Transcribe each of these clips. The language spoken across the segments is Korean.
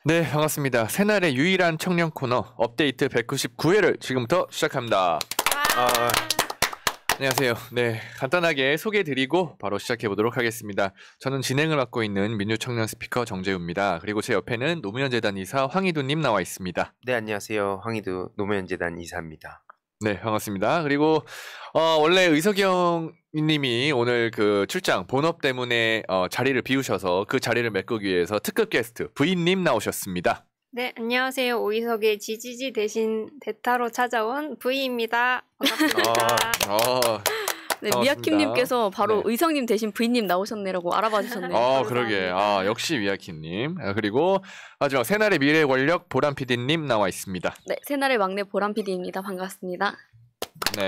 네, 반갑습니다. 새날의 유일한 청년 코너 업데이트 199회를 지금부터 시작합니다. 안녕하세요. 네, 간단하게 소개해드리고 바로 시작해보도록 하겠습니다. 저는 진행을 맡고 있는 민주청년 스피커 정재우입니다. 그리고 제 옆에는 노무현재단 이사 황희두님 나와 있습니다. 네, 안녕하세요. 황희두 노무현재단 이사입니다. 네, 반갑습니다. 그리고 원래 의석영 님이 오늘 그 출장 본업 때문에 자리를 비우셔서 그 자리를 메꾸기 위해서 특급 게스트 부인님 나오셨습니다. 네, 안녕하세요. 오이석의 지지지 대신 대타로 찾아온 부이입니다. 반갑습니다. 네, 미야킴님께서 바로 네. 의성님 대신 부인님 나오셨네라고 알아봐 주셨네요. 그러게. 역시 미야킴님. 그리고 마지막 새날의 미래 권력 보람 PD님 나와 있습니다. 네, 새날의 막내 보람 PD입니다. 반갑습니다. 네.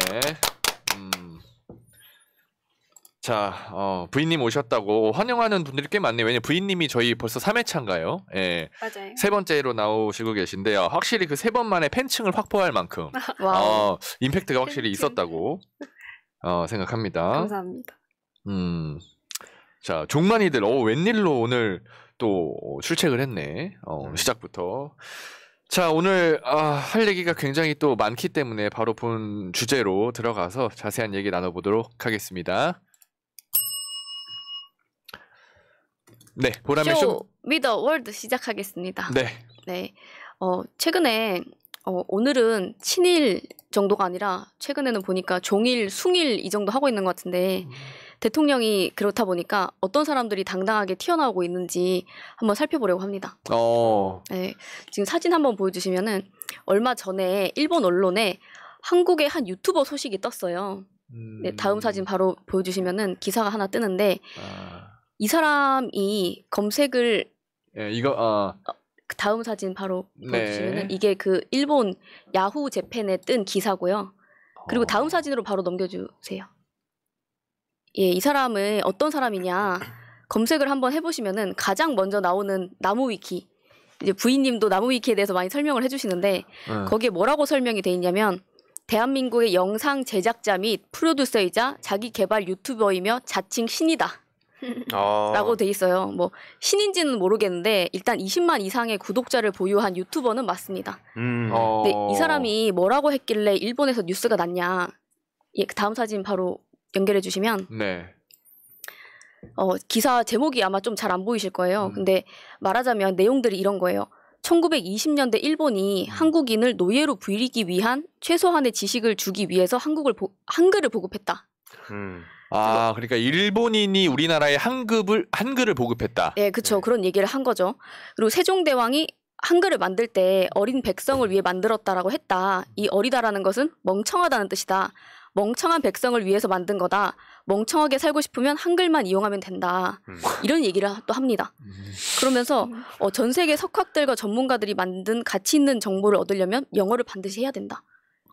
자, 부인님 오셨다고 환영하는 분들이 꽤 많네요. 왜냐면 부인님이 저희 벌써 3회차인가요? 예. 맞아요. 세 번째로 나오시고 계신데요. 확실히 그 세 번 만에 팬층을 확보할 만큼 임팩트가 확실히 팬층. 있었다고 생각합니다. 감사합니다. 자, 종만이들 웬일로 오늘 또 출첵을 했네. 시작부터. 자, 오늘 할 얘기가 굉장히 또 많기 때문에 바로 본 주제로 들어가서 자세한 얘기 나눠보도록 하겠습니다. 네, 보람의 쇼 미더 월드 시작하겠습니다. 네. 네. 최근에 오늘은 친일 정도가 아니라 최근에는 보니까 종일, 숭일 이 정도 하고 있는 것 같은데 대통령이 그렇다 보니까 어떤 사람들이 당당하게 튀어나오고 있는지 한번 살펴보려고 합니다. 네. 지금 사진 한번 보여주시면은 얼마 전에 일본 언론에 한국의 한 유튜버 소식이 떴어요. 네, 다음 사진 바로 보여주시면은 기사가 하나 뜨는데 이 사람이 검색을 이거 다음 사진 바로 보여주시면은 네. 이게 그 일본 야후 재팬에 뜬 기사고요. 그리고 다음 사진으로 바로 넘겨주세요. 예, 이 사람은 어떤 사람이냐 검색을 한번 해보시면은 가장 먼저 나오는 나무위키, 이제 부인님도 나무위키에 대해서 많이 설명을 해주시는데 거기에 뭐라고 설명이 돼 있냐면 대한민국의 영상 제작자 및 프로듀서이자 자기 개발 유튜버이며 자칭 신이다. 라고 돼 있어요. 뭐 신인지는 모르겠는데 일단 20만 이상의 구독자를 보유한 유튜버는 맞습니다. 근데 이 사람이 뭐라고 했길래 일본에서 뉴스가 났냐? 예, 그 다음 사진 바로 연결해 주시면 네. 기사 제목이 아마 좀 잘 안 보이실 거예요. 근데 말하자면 내용들이 이런 거예요. 1920년대 일본이 한국인을 노예로 부리기 위한 최소한의 지식을 주기 위해서 한글을 보급했다. 그러니까 일본인이 우리나라에 한글을 보급했다. 네, 그렇죠. 그런 얘기를 한 거죠. 그리고 세종대왕이 한글을 만들 때 어린 백성을 위해 만들었다라고 했다. 이 어리다라는 것은 멍청하다는 뜻이다. 멍청한 백성을 위해서 만든 거다. 멍청하게 살고 싶으면 한글만 이용하면 된다. 이런 얘기를 또 합니다. 그러면서 전 세계 석학들과 전문가들이 만든 가치 있는 정보를 얻으려면 영어를 반드시 해야 된다.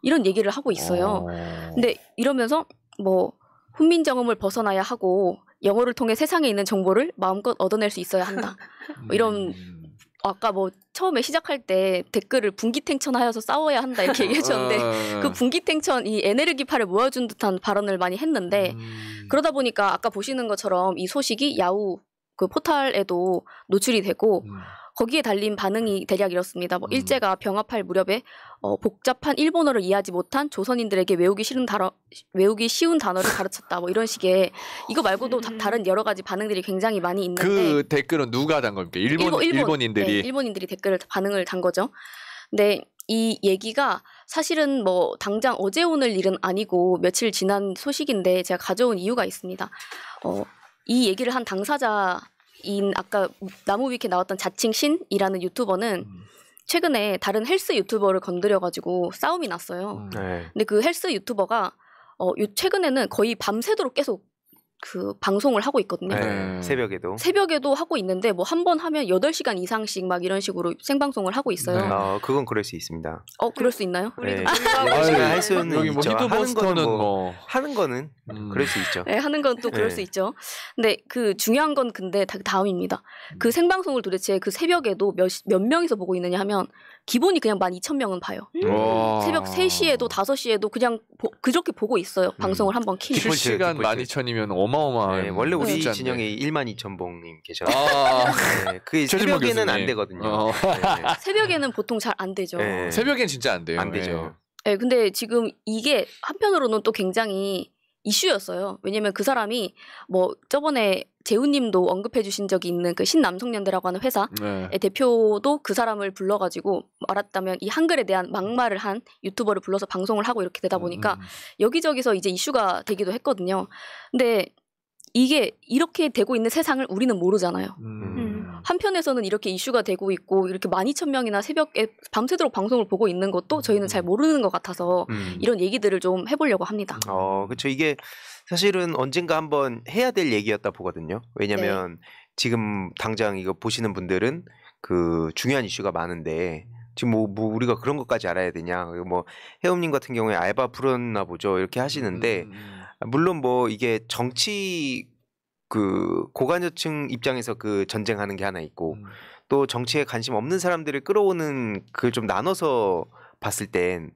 이런 얘기를 하고 있어요. 근데 이러면서 뭐 훈민정음을 벗어나야 하고 영어를 통해 세상에 있는 정보를 마음껏 얻어낼 수 있어야 한다. 이런 아까 뭐 처음에 시작할 때 댓글을 분기탱천하여서 싸워야 한다 이렇게 얘기해줬는데 그 분기탱천 이 에네르기파를 모아준 듯한 발언을 많이 했는데 그러다 보니까 아까 보시는 것처럼 이 소식이 야후 그 포탈에도 노출이 되고 거기에 달린 반응이 대략 이렇습니다. 뭐 일제가 병합할 무렵에 복잡한 일본어를 이해하지 못한 조선인들에게 외우기 쉬운 단어를 가르쳤다. 뭐 이런 식의 이거 말고도 다른 여러 가지 반응들이 굉장히 많이 있는데 그 댓글은 누가 단 겁니까? 일본인들이. 네, 일본인들이 반응을 단 거죠. 근데 이 얘기가 사실은 뭐 당장 어제 오늘 일은 아니고 며칠 지난 소식인데 제가 가져온 이유가 있습니다. 이 얘기를 한 당사자 아까 나무위키에 나왔던 자칭 신이라는 유튜버는 최근에 다른 헬스 유튜버를 건드려가지고 싸움이 났어요. 근데 그 헬스 유튜버가 최근에는 거의 밤새도록 계속 그 방송을 하고 있거든요. 새벽에도 하고 있는데 뭐 한 번 하면 8시간 이상씩 막 이런 식으로 생방송을 하고 있어요. 그건 그럴 수 있습니다. 그럴 수 있나요? 네. 할 수는 여기 뭐 있죠. 히트버스터는 하는 거는 그럴 수 있죠. 네, 하는 건 또 그럴 수 있죠. 근데 그 중요한 건 근데 다음입니다. 그 생방송을 도대체 그 새벽에도 몇 명이서 보고 있느냐 하면 기본이 그냥 12,000명은 봐요. 와. 새벽 3시에도 5시에도 그냥 그렇게 보고 있어요. 방송을 한번 키면. 실시간 디폴트. 12,000이면 어마어마한. 네, 원래 우리 숫자인데. 진영에 12,000봉님 계셔서 아. 네, 그게 최진봉 새벽에는 안 교수님. 되거든요. 어. 네. 새벽에는 보통 잘 안 되죠. 네. 새벽엔 진짜 안 돼요. 안 되죠. 네, 근데 지금 이게 한편으로는 또 굉장히 이슈였어요. 왜냐면 그 사람이 뭐 저번에 재훈님도 언급해 주신 적이 있는 그 신남성연대라고 하는 회사의 네. 대표도 그 사람을 불러가지고 말했다면 이 한글에 대한 막말을 한 유튜버를 불러서 방송을 하고 이렇게 되다 보니까 여기저기서 이제 이슈가 되기도 했거든요. 근데 이게 이렇게 되고 있는 세상을 우리는 모르잖아요. 한편에서는 이렇게 이슈가 되고 있고 이렇게 12,000명이나 새벽에 밤새도록 방송을 보고 있는 것도 저희는 잘 모르는 것 같아서 이런 얘기들을 좀 해보려고 합니다. 그렇죠. 이게 사실은 언젠가 한번 해야 될 얘기였다 보거든요. 왜냐면 지금 당장 이거 보시는 분들은 그 중요한 이슈가 많은데 지금 뭐 우리가 그런 것까지 알아야 되냐. 뭐 혜엄님 같은 경우에 알바 불었나 보죠. 이렇게 하시는데 물론 뭐 이게 정치 그 고관여층 입장에서 그 전쟁하는 게 하나 있고 또 정치에 관심 없는 사람들을 끌어오는 그 좀 나눠서 봤을 땐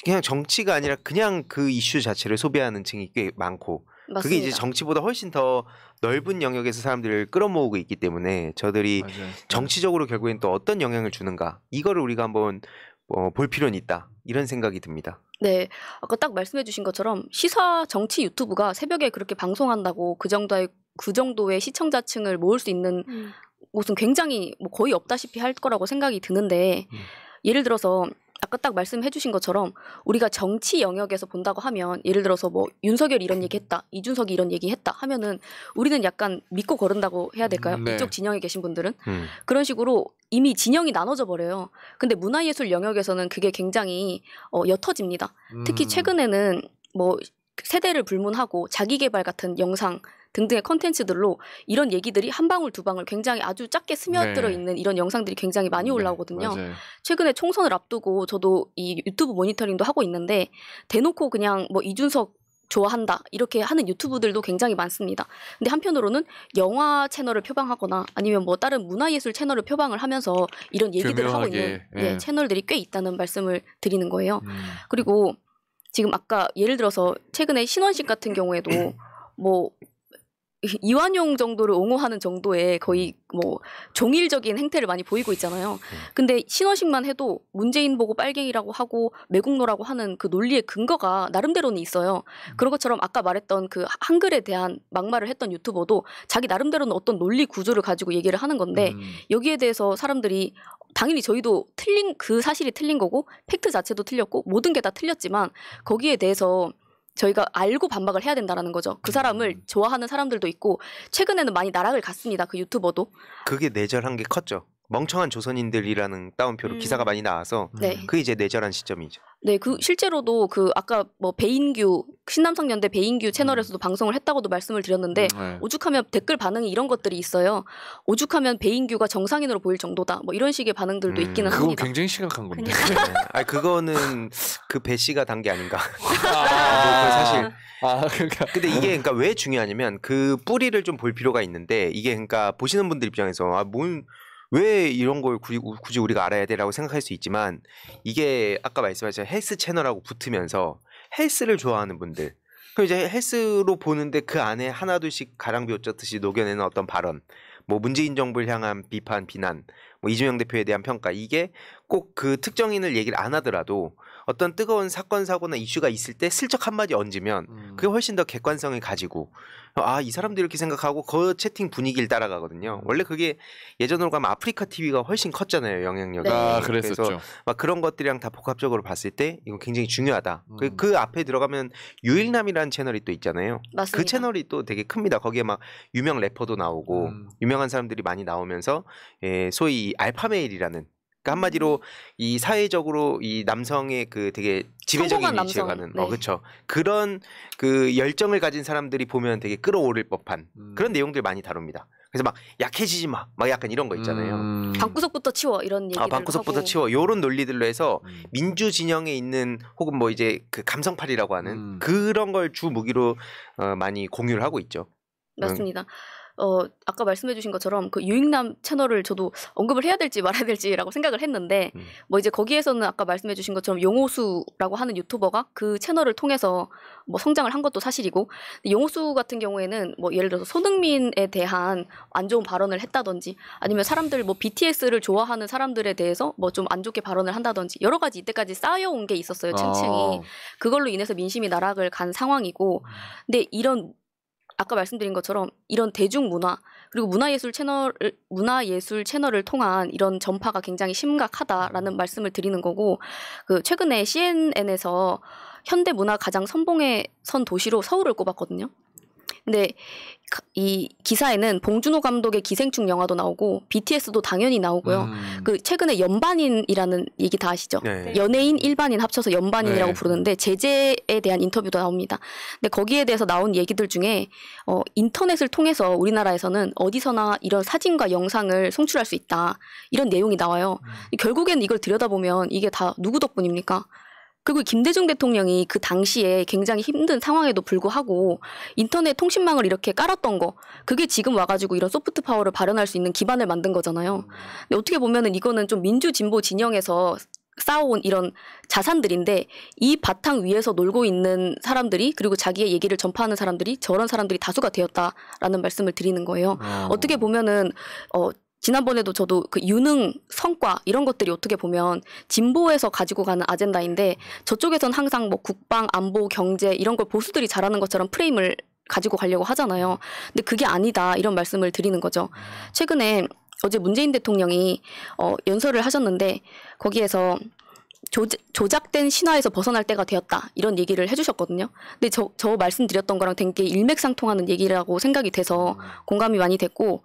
그냥 정치가 아니라 그냥 그 이슈 자체를 소비하는 층이 꽤 많고 맞습니다. 그게 이제 정치보다 훨씬 더 넓은 영역에서 사람들을 끌어모으고 있기 때문에 저들이 맞아요. 정치적으로 결국엔 또 어떤 영향을 주는가 이거를 우리가 한번 볼 필요는 있다 이런 생각이 듭니다. 네, 아까 딱 말씀해주신 것처럼 시사 정치 유튜브가 새벽에 그렇게 방송한다고 그 정도의 시청자층을 모을 수 있는 곳은 굉장히 뭐 거의 없다시피 할 거라고 생각이 드는데 예를 들어서 아까 딱 말씀해주신 것처럼 우리가 정치 영역에서 본다고 하면 예를 들어서 뭐 윤석열이 이런 얘기했다, 이준석이 이런 얘기했다 하면은 우리는 약간 믿고 거른다고 해야 될까요? 네. 이쪽 진영에 계신 분들은 그런 식으로 이미 진영이 나눠져 버려요. 근데 문화예술 영역에서는 그게 굉장히 옅어집니다. 특히 최근에는 뭐 세대를 불문하고 자기개발 같은 영상 등등의 컨텐츠들로 이런 얘기들이 한 방울 두 방울 굉장히 아주 작게 스며들어 네. 있는 이런 영상들이 굉장히 많이 올라오거든요. 맞아요. 최근에 총선을 앞두고 저도 이 유튜브 모니터링도 하고 있는데 대놓고 그냥 뭐 이준석 좋아한다 이렇게 하는 유튜브들도 굉장히 많습니다. 근데 한편으로는 영화 채널을 표방하거나 아니면 뭐 다른 문화예술 채널을 표방을 하면서 이런 얘기들을 하고 있는 교묘하게, 채널들이 꽤 있다는 말씀을 드리는 거예요. 그리고 지금 아까 예를 들어서 최근에 신원식 같은 경우에도 뭐 이완용 정도를 옹호하는 정도의 거의 뭐 종일적인 행태를 많이 보이고 있잖아요. 근데 신원식만 해도 문재인 보고 빨갱이라고 하고 매국노라고 하는 그 논리의 근거가 나름대로는 있어요. 그런 것처럼 아까 말했던 그 한글에 대한 막말을 했던 유튜버도 자기 나름대로는 어떤 논리 구조를 가지고 얘기를 하는 건데 여기에 대해서 사람들이 당연히 저희도 그 사실이 틀린 거고 팩트 자체도 틀렸고 모든 게 다 틀렸지만 거기에 대해서 저희가 알고 반박을 해야 된다라는 거죠. 그 사람을 좋아하는 사람들도 있고 최근에는 많이 나락을 갔습니다. 그 유튜버도. 그게 내절한 게 컸죠. 멍청한 조선인들이라는 따옴표로 기사가 많이 나와서 네. 그게 이제 내절한 시점이죠. 네, 그 실제로도 그 아까 뭐 배인규 신남성연대 배인규 채널에서도 방송을 했다고도 말씀을 드렸는데 네. 오죽하면 댓글 반응이 이런 것들이 있어요. 오죽하면 배인규가 정상인으로 보일 정도다. 뭐 이런 식의 반응들도 있기는 그건 합니다. 굉장히 심각한 건데. 아니 그거는 그 배 씨가 단 게 아닌가. 아, 사실. 그러니까. 근데 이게 그러니까 왜 중요하냐면 그 뿌리를 좀 볼 필요가 있는데 이게 그러니까 보시는 분들 입장에서 왜 이런 걸 굳이 우리가 알아야 돼라고 생각할 수 있지만 이게 아까 말씀하신 헬스 채널하고 붙으면서 헬스를 좋아하는 분들 그럼 이제 헬스로 보는데 그 안에 하나둘씩 가랑비 옷 젖듯이 녹여내는 어떤 발언 뭐 문재인 정부를 향한 비판 비난 뭐 이재명 대표에 대한 평가 이게 꼭 그 특정인을 얘기를 안 하더라도 어떤 뜨거운 사건 사고나 이슈가 있을 때 슬쩍 한마디 얹으면 그게 훨씬 더 객관성을 가지고 이 사람도 이렇게 생각하고 그 채팅 분위기를 따라가거든요. 원래 그게 예전으로 가면 아프리카 TV가 훨씬 컸잖아요. 영향력이. 네. 그랬었죠. 그래서 막 그런 것들이랑 다 복합적으로 봤을 때 이거 굉장히 중요하다. 그 앞에 들어가면 유일남이라는 채널이 또 있잖아요. 맞습니다. 그 채널이 또 되게 큽니다. 거기에 막 유명 래퍼도 나오고 유명한 사람들이 많이 나오면서 소위 알파메일이라는 그러니까 한마디로 이 사회적으로 이 남성의 그 되게 지배적인 성공한 위치에 남성. 가는 네. 그렇죠. 그런 그 열정을 가진 사람들이 보면 되게 끌어오를 법한 그런 내용들 많이 다룹니다. 그래서 막 약해지지 마, 막 약간 이런 거 있잖아요. 방구석부터 치워 이런 얘기를 방구석부터 하고. 치워 요런 논리들로 해서 민주 진영에 있는 혹은 뭐 이제 그 감성팔이라고 하는 그런 걸 주 무기로 많이 공유를 하고 있죠. 맞습니다. 아까 말씀해주신 것처럼 그 유익남 채널을 저도 언급을 해야 될지 말아야 될지라고 생각을 했는데 뭐 이제 거기에서는 아까 말씀해주신 것처럼 용호수라고 하는 유튜버가 그 채널을 통해서 뭐 성장을 한 것도 사실이고 용호수 같은 경우에는 뭐 예를 들어서 손흥민에 대한 안 좋은 발언을 했다든지 아니면 사람들 뭐 BTS를 좋아하는 사람들에 대해서 뭐 좀 안 좋게 발언을 한다든지 여러 가지 이때까지 쌓여온 게 있었어요. 층층이. 그걸로 인해서 민심이 나락을 간 상황이고 근데 이런 아까 말씀드린 것처럼 이런 대중문화 그리고 문화예술 채널을 통한 이런 전파가 굉장히 심각하다라는 말씀을 드리는 거고 그 최근에 CNN에서 현대문화 가장 선봉에 선 도시로 서울을 꼽았거든요. 근데 이 기사에는 봉준호 감독의 기생충 영화도 나오고 BTS도 당연히 나오고요. 그 최근에 연반인이라는 얘기 다 아시죠? 네. 연예인 일반인 합쳐서 연반인이라고 네. 부르는데 제재에 대한 인터뷰도 나옵니다. 근데 거기에 대해서 나온 얘기들 중에 인터넷을 통해서 우리나라에서는 어디서나 이런 사진과 영상을 송출할 수 있다. 이런 내용이 나와요. 결국엔 이걸 들여다보면 이게 다 누구 덕분입니까? 그리고 김대중 대통령이 그 당시에 굉장히 힘든 상황에도 불구하고 인터넷 통신망을 이렇게 깔았던 거 그게 지금 와가지고 이런 소프트 파워를 발현할 수 있는 기반을 만든 거잖아요. 근데 어떻게 보면은 이거는 좀 민주 진보 진영에서 쌓아온 이런 자산들인데 이 바탕 위에서 놀고 있는 사람들이 그리고 자기의 얘기를 전파하는 사람들이 저런 사람들이 다수가 되었다라는 말씀을 드리는 거예요. 어떻게 보면은 지난번에도 저도 그 유능, 성과 이런 것들이 어떻게 보면 진보에서 가지고 가는 아젠다인데 저쪽에선 항상 뭐 국방, 안보, 경제 이런 걸 보수들이 잘하는 것처럼 프레임을 가지고 가려고 하잖아요. 근데 그게 아니다 이런 말씀을 드리는 거죠. 최근에 어제 문재인 대통령이 연설을 하셨는데 거기에서 조작된 신화에서 벗어날 때가 되었다 이런 얘기를 해주셨거든요. 근데 저 말씀드렸던 거랑 되게 일맥상통하는 얘기라고 생각이 돼서 공감이 많이 됐고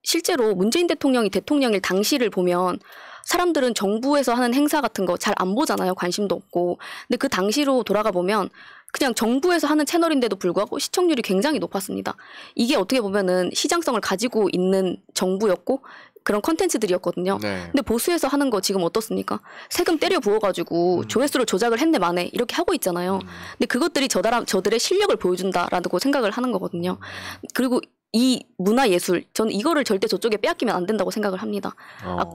실제로 문재인 대통령이 대통령일 당시를 보면 사람들은 정부에서 하는 행사 같은 거 잘 안 보잖아요. 관심도 없고. 근데 그 당시로 돌아가 보면 그냥 정부에서 하는 채널인데도 불구하고 시청률이 굉장히 높았습니다. 이게 어떻게 보면은 시장성을 가지고 있는 정부였고 그런 컨텐츠들이었거든요. 네. 근데 보수에서 하는 거 지금 어떻습니까? 세금 때려 부어가지고 조회수를 조작을 했네 마네 이렇게 하고 있잖아요. 근데 그것들이 저들의 실력을 보여준다라고 생각을 하는 거거든요. 그리고 이 문화예술 저는 이거를 절대 저쪽에 빼앗기면 안 된다고 생각을 합니다.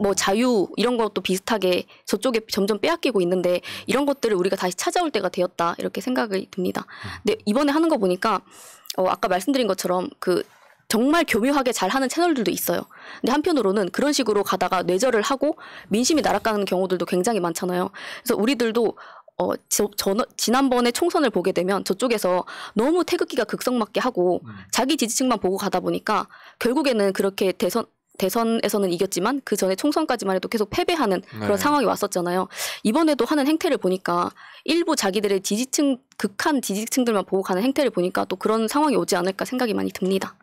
뭐 자유 이런 것도 비슷하게 저쪽에 점점 빼앗기고 있는데 이런 것들을 우리가 다시 찾아올 때가 되었다 이렇게 생각이 듭니다. 근데 이번에 하는 거 보니까 아까 말씀드린 것처럼 그 정말 교묘하게 잘하는 채널들도 있어요. 근데 한편으로는 그런 식으로 가다가 뇌절을 하고 민심이 날아가는 경우들도 굉장히 많잖아요. 그래서 우리들도 지난번에 총선을 보게 되면 저쪽에서 너무 태극기가 극성맞게 하고 자기 지지층만 보고 가다 보니까 결국에는 그렇게 대선에서는 이겼지만 그 전에 총선까지만 해도 계속 패배하는 그런 상황이 왔었잖아요. 이번에도 하는 행태를 보니까 일부 자기들의 극한 지지층들만 보고 가는 행태를 보니까 또 그런 상황이 오지 않을까 생각이 많이 듭니다.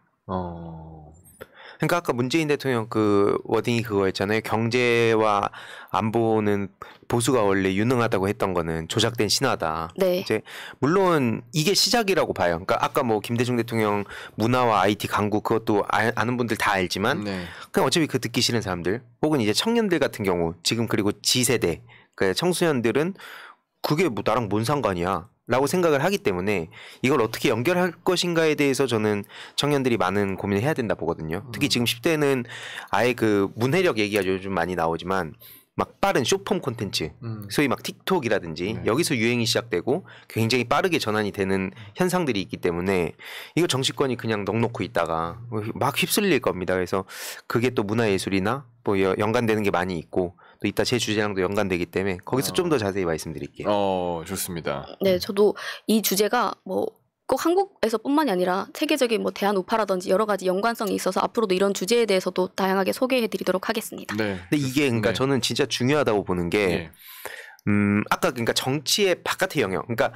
그러니까 아까 문재인 대통령 그 워딩이 그거였잖아요. 경제와 안보는 보수가 원래 유능하다고 했던 거는 조작된 신화다. 네. 이제 물론 이게 시작이라고 봐요. 그러니까 아까 뭐 김대중 대통령 문화와 IT 강국 그것도 아는 분들 다 알지만 네. 그냥 어차피 그 듣기 싫은 사람들 혹은 이제 청년들 같은 경우 지금 그리고 G세대 그러니까 청소년들은 그게 뭐 나랑 뭔 상관이야 라고 생각을 하기 때문에 이걸 어떻게 연결할 것인가에 대해서 저는 청년들이 많은 고민을 해야 된다 보거든요. 특히 지금 10대는 아예 그 문해력 얘기가 요즘 많이 나오지만 막 빠른 숏폼 콘텐츠 소위 막 틱톡이라든지 여기서 유행이 시작되고 굉장히 빠르게 전환이 되는 현상들이 있기 때문에 이거 정치권이 그냥 넋놓고 있다가 막 휩쓸릴 겁니다. 그래서 그게 또 문화예술이나 뭐 연관되는 게 많이 있고 또 이따 제 주제랑도 연관되기 때문에 거기서 좀 더 자세히 말씀드릴게요. 좋습니다. 네, 저도 이 주제가 뭐 꼭 한국에서뿐만이 아니라 세계적인 뭐 대한 우파라든지 여러 가지 연관성이 있어서 앞으로도 이런 주제에 대해서도 다양하게 소개해드리도록 하겠습니다. 네. 근데 이게 그러니까 네. 저는 진짜 중요하다고 보는 게 아까 그러니까 정치의 바깥의 영역, 그러니까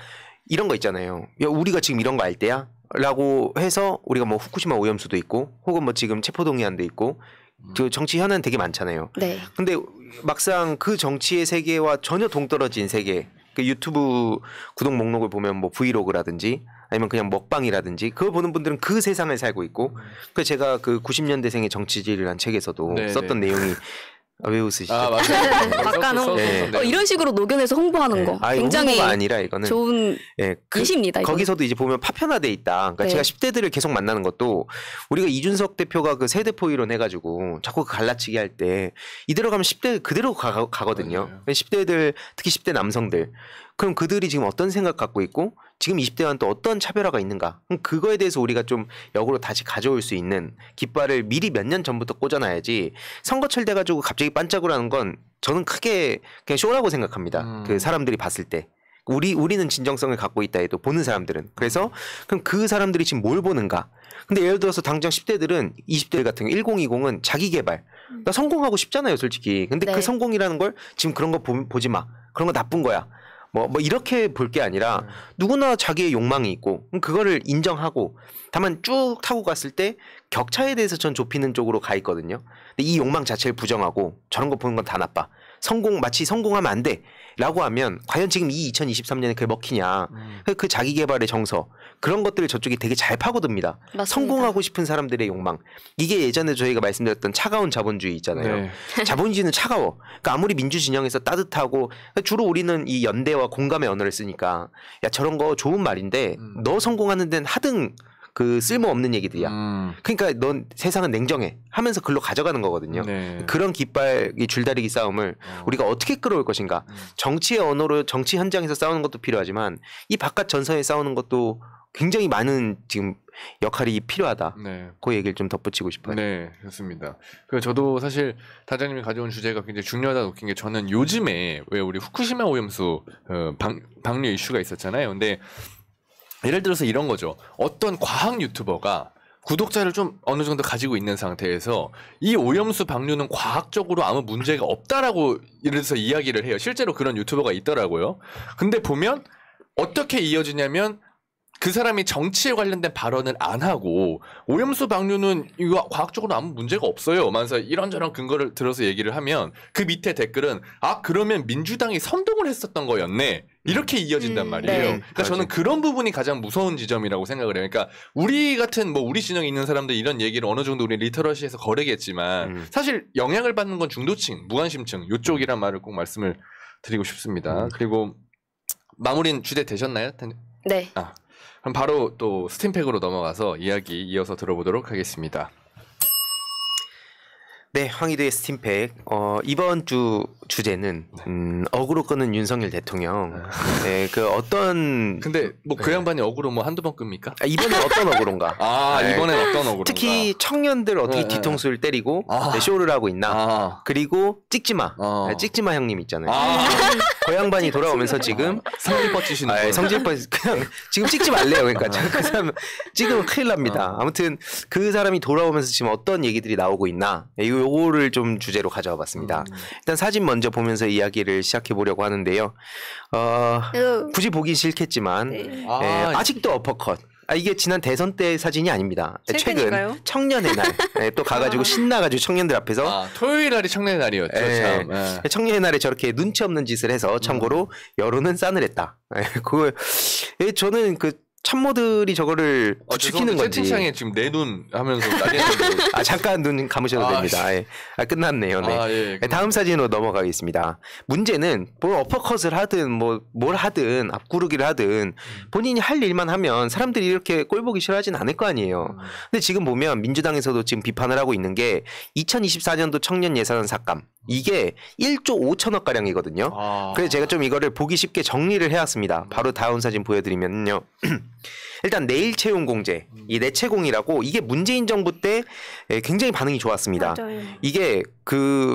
이런 거 있잖아요. 야, 우리가 지금 이런 거 알 때야? 라고 해서 우리가 뭐 후쿠시마 오염수도 있고 혹은 뭐 지금 체포동의안도 있고 그 정치 현안 되게 많잖아요. 네. 근데 막상 그 정치의 세계와 전혀 동떨어진 세계, 그 유튜브 구독 목록을 보면 뭐 브이로그라든지 아니면 그냥 먹방이라든지 그걸 보는 분들은 그 세상을 살고 있고 그 제가 그 90년대생의 정치질이라는 책에서도 네, 썼던 네. 내용이 아, 왜 웃으시죠? 아 맞아요. 막간 홍보. 네. 이런 식으로 녹여내서 홍보하는 거 아, 이거 굉장히 홍보가 아니라 이거는 좋은 예, 예시입니다. 이거는. 거기서도 이제 보면 파편화돼 있다. 그러니까 네. 제가 10대들을 계속 만나는 것도 우리가 이준석 대표가 그 세대포 이론 해가지고 자꾸 그 갈라치기 할 때 이대로 가면 10대 그대로 가거든요. 맞아요. 10대들 특히 10대 남성들 그럼 그들이 지금 어떤 생각 갖고 있고 지금 20대와는 또 어떤 차별화가 있는가? 그럼 그거에 대해서 우리가 좀 역으로 다시 가져올 수 있는 깃발을 미리 몇 년 전부터 꽂아놔야지 선거철 돼가지고 갑자기 반짝으로 하는 건 저는 크게 그냥 쇼라고 생각합니다. 그 사람들이 봤을 때. 우리는 진정성을 갖고 있다 해도 보는 사람들은. 그래서 그럼 그 사람들이 지금 뭘 보는가? 근데 예를 들어서 당장 10대들은 20대 같은 거 1020은 자기 개발. 나 성공하고 싶잖아요, 솔직히. 근데 네. 그 성공이라는 걸 지금 그런 거 보지 마. 그런 거 나쁜 거야. 뭐 이렇게 볼 게 아니라 누구나 자기의 욕망이 있고 그거를 인정하고 다만 쭉 타고 갔을 때 격차에 대해서 전 좁히는 쪽으로 가 있거든요. 근데 이 욕망 자체를 부정하고 저런 거 보는 건 다 나빠. 마치 성공하면 안 돼. 라고 하면 과연 지금 이 2023년에 그게 먹히냐. 그 자기 개발의 정서 그런 것들을 저쪽이 되게 잘 파고듭니다. 맞습니다. 성공하고 싶은 사람들의 욕망. 이게 예전에 저희가 말씀드렸던 차가운 자본주의 있잖아요. 네. 자본주의는 차가워. 그러니까 아무리 민주 진영에서 따뜻하고 주로 우리는 이 연대와 공감의 언어를 쓰니까 야 저런 거 좋은 말인데 너 성공하는 데는 하등 그 쓸모없는 얘기들이야. 그러니까 넌 세상은 냉정해 하면서 글로 가져가는 거거든요. 네. 그런 깃발 이 줄다리기 싸움을 우리가 어떻게 끌어올 것인가. 정치의 언어로 정치 현장에서 싸우는 것도 필요하지만 이 바깥 전선에 싸우는 것도 굉장히 많은 지금 역할이 필요하다. 네. 그 얘기를 좀 덧붙이고 싶어요. 네, 좋습니다. 그 저도 사실 단장님이 가져온 주제가 굉장히 중요하다 느낀 게 저는 요즘에 왜 우리 후쿠시마 오염수 방류 이슈가 있었잖아요. 근데 예를 들어서 이런 거죠. 어떤 과학 유튜버가 구독자를 좀 어느 정도 가지고 있는 상태에서 이 오염수 방류는 과학적으로 아무 문제가 없다라고 예를 들어서 이야기를 해요. 실제로 그런 유튜버가 있더라고요. 근데 보면 어떻게 이어지냐면 그 사람이 정치에 관련된 발언을 안 하고 오염수 방류는 이거 과학적으로 아무 문제가 없어요. 만서 이런저런 근거를 들어서 얘기를 하면 그 밑에 댓글은 아 그러면 민주당이 선동을 했었던 거였네. 이렇게 이어진단 말이에요. 네. 그러니까 저는 그런 부분이 가장 무서운 지점이라고 생각을 해요. 그러니까 우리 같은 뭐 우리 진영에 있는 사람들 이런 얘기를 어느 정도 우리 리터러시에서 거르겠지만 사실 영향을 받는 건 중도층, 무관심층 이쪽이란 말을 꼭 말씀을 드리고 싶습니다. 그리고 마무리는 주제 되셨나요? 네. 아. 그럼 바로 또 스팀팩으로 넘어가서 이야기 이어서 들어보도록 하겠습니다. 네, 황희도의 스팀팩. 이번 주 주제는 어그로 끄는 윤석열 대통령. 네, 그 어떤 근데 뭐 그 양반이 어그로 뭐 한두 번 끕니까? 이번엔 어떤 어그로인가? 아 네. 이번엔 어떤 어그로인가? 특히 청년들 어떻게 네, 뒤통수를 때리고 아. 네, 쇼를 하고 있나? 아, 그리고 찍지마, 찍지마 형님 있잖아요. 아. 그 양반이 돌아오면서 지금 성질 뻗치시는 분. 성질뻔 그냥 지금 찍지 말래요. 그러니까 그 사람 찍으면 큰일 납니다. 아무튼 그 사람이 돌아오면서 지금 어떤 얘기들이 나오고 있나? 요거를 좀 주제로 가져와 봤습니다. 일단 사진 먼저 보면서 이야기를 시작해 보려고 하는데요. 굳이 보기 싫겠지만 네. 아직도 어퍼컷. 이게 지난 대선 때 사진이 아닙니다. 최근인가요? 최근 청년의 날 또 가가지고 신나가지고 청년들 앞에서 아, 토요일 날이 청년의 날이었죠. 참. 예. 청년의 날에 저렇게 눈치 없는 짓을 해서 참고로 여론은 싸늘했다. 그걸 저는 그 참모들이 저거를 부추기는 건지. 채팅창에 지금 내 눈 하면서 난리 잠깐 눈 감으셔도 됩니다. 끝났네요. 네. 예, 다음 사진으로 넘어가겠습니다. 문제는 뭐 어퍼컷을 하든 뭘 하든 앞구르기를 하든 본인이 할 일만 하면 사람들이 이렇게 꼴보기 싫어하진 않을 거 아니에요. 근데 지금 보면 민주당에서도 지금 비판을 하고 있는 게 2024년도 청년 예산 삭감 이게 1조 5천억 가량이거든요. 그래서 제가 좀 이거를 보기 쉽게 정리를 해왔습니다. 바로 다음 사진 보여드리면요. 일단 내일 채용 공제, 이 내채공이라고 이게 문재인 정부 때 굉장히 반응이 좋았습니다. 맞아요. 이게 그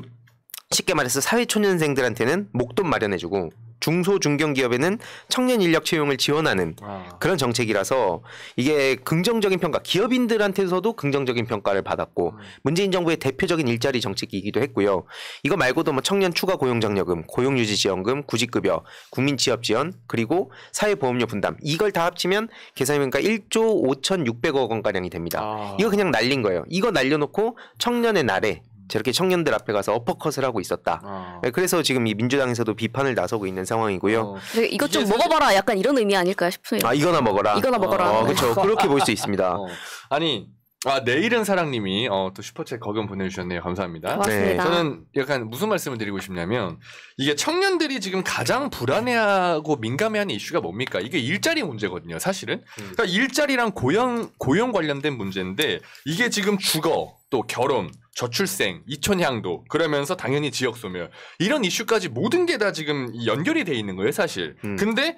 쉽게 말해서 사회초년생들한테는 목돈 마련해주고 중소 중견기업에는 청년 인력 채용을 지원하는 그런 정책이라서 이게 긍정적인 평가, 기업인들한테서도 긍정적인 평가를 받았고 문재인 정부의 대표적인 일자리 정책이기도 했고요. 이거 말고도 뭐 청년 추가 고용장려금, 고용유지지원금, 구직급여, 국민취업지원 그리고 사회보험료 분담 이걸 다 합치면 계산해보니까 1조 5,600억 원가량이 됩니다. 이거 그냥 날린 거예요. 이거 날려놓고 청년의 날에 저렇게 청년들 앞에 가서 어퍼컷을 하고 있었다. 그래서 지금 이 민주당에서도 비판을 나서고 있는 상황이고요. 이것 좀 먹어봐라 약간 이런 의미 아닐까 싶어요. 이거나 먹어라. 이거나 먹어라. 그렇죠. 그렇게 볼 수 있습니다. 아니 내일은 사랑님이 또 슈퍼챗 거금 보내주셨네요. 감사합니다. 고맙습니다. 저는 약간 무슨 말씀을 드리고 싶냐면 이게 청년들이 지금 가장 불안해하고 민감해하는 이슈가 뭡니까? 이게 일자리 문제거든요. 사실은. 그러니까 일자리랑 고용 관련된 문제인데 이게 지금 주거 또 결혼 저출생, 이촌향도 그러면서 당연히 지역 소멸 이런 이슈까지 모든 게 다 지금 연결이 돼 있는 거예요. 사실. 근데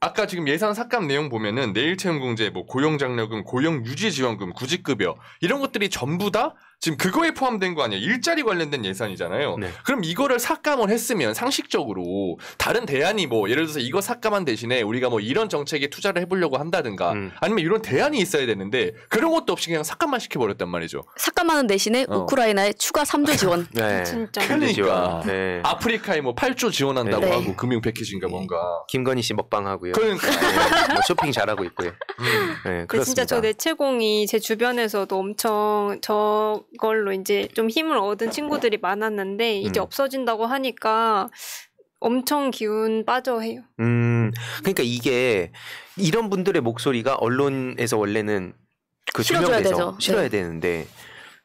아까 지금 예산 삭감 내용 보면은 내일채용공제, 뭐 고용장려금, 고용유지지원금, 구직급여 이런 것들이 전부 다 지금 그거에 포함된 거 아니에요. 일자리 관련된 예산이잖아요. 네. 그럼 이거를 삭감을 했으면 상식적으로 다른 대안이 뭐 예를 들어서 이거 삭감한 대신에 우리가 뭐 이런 정책에 투자를 해보려고 한다든가 아니면 이런 대안이 있어야 되는데 그런 것도 없이 그냥 삭감만 시켜버렸단 말이죠. 삭감하는 대신에 우크라이나에 추가 3조 지원. 네. 진짜. 그러니까 네. 아프리카에 뭐 8조 지원한다고 네. 하고 금융 패키지인가 뭔가. 김건희 씨 먹방하고요. 그러니까. 네, 뭐 쇼핑 잘하고 있고요. 네, 근데 그렇습니다. 진짜 저 내채공이 제 주변에서도 엄청 저걸로 이제 좀 힘을 얻은 친구들이 많았는데 이제 없어진다고 하니까 엄청 기운 빠져해요. 그러니까 이게 이런 분들의 목소리가 언론에서 원래는 그 실어줘야 조명돼서 되죠. 실어야 네. 되는데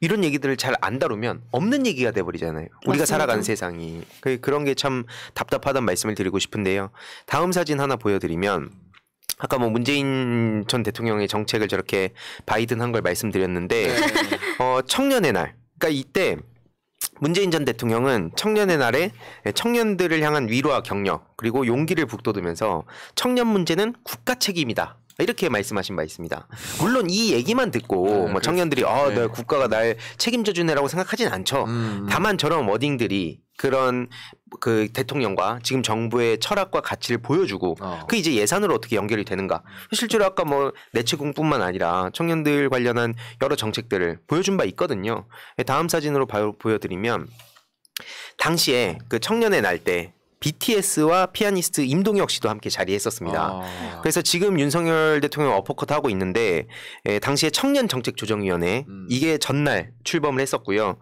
이런 얘기들을 잘 안 다루면 없는 얘기가 돼버리잖아요. 우리가 맞습니다. 살아가는 세상이. 그런 게 참 답답하다는 말씀을 드리고 싶은데요. 다음 사진 하나 보여드리면 아까 뭐 문재인 전 대통령의 정책을 저렇게 바이든한 걸 말씀드렸는데 청년의 날. 그러니까 이때 문재인 전 대통령은 청년의 날에 청년들을 향한 위로와 격려 그리고 용기를 북돋으면서 청년 문제는 국가 책임이다. 이렇게 말씀하신 바 있습니다. 물론 이 얘기만 듣고 뭐 청년들이 나 국가가 날 책임져 주네라고 생각하진 않죠. 다만 저런 워딩들이 그런 그 대통령과 지금 정부의 철학과 가치를 보여주고 그 이제 예산으로 어떻게 연결이 되는가. 실제로 아까 뭐 내채공뿐만 아니라 청년들 관련한 여러 정책들을 보여준 바 있거든요. 다음 사진으로 보여드리면 당시에 그 청년의 날 때 BTS와 피아니스트 임동혁 씨도 함께 자리했었습니다. 그래서 지금 윤석열 대통령 어퍼컷하고 있는데 당시에 청년정책조정위원회 이게 전날 출범을 했었고요.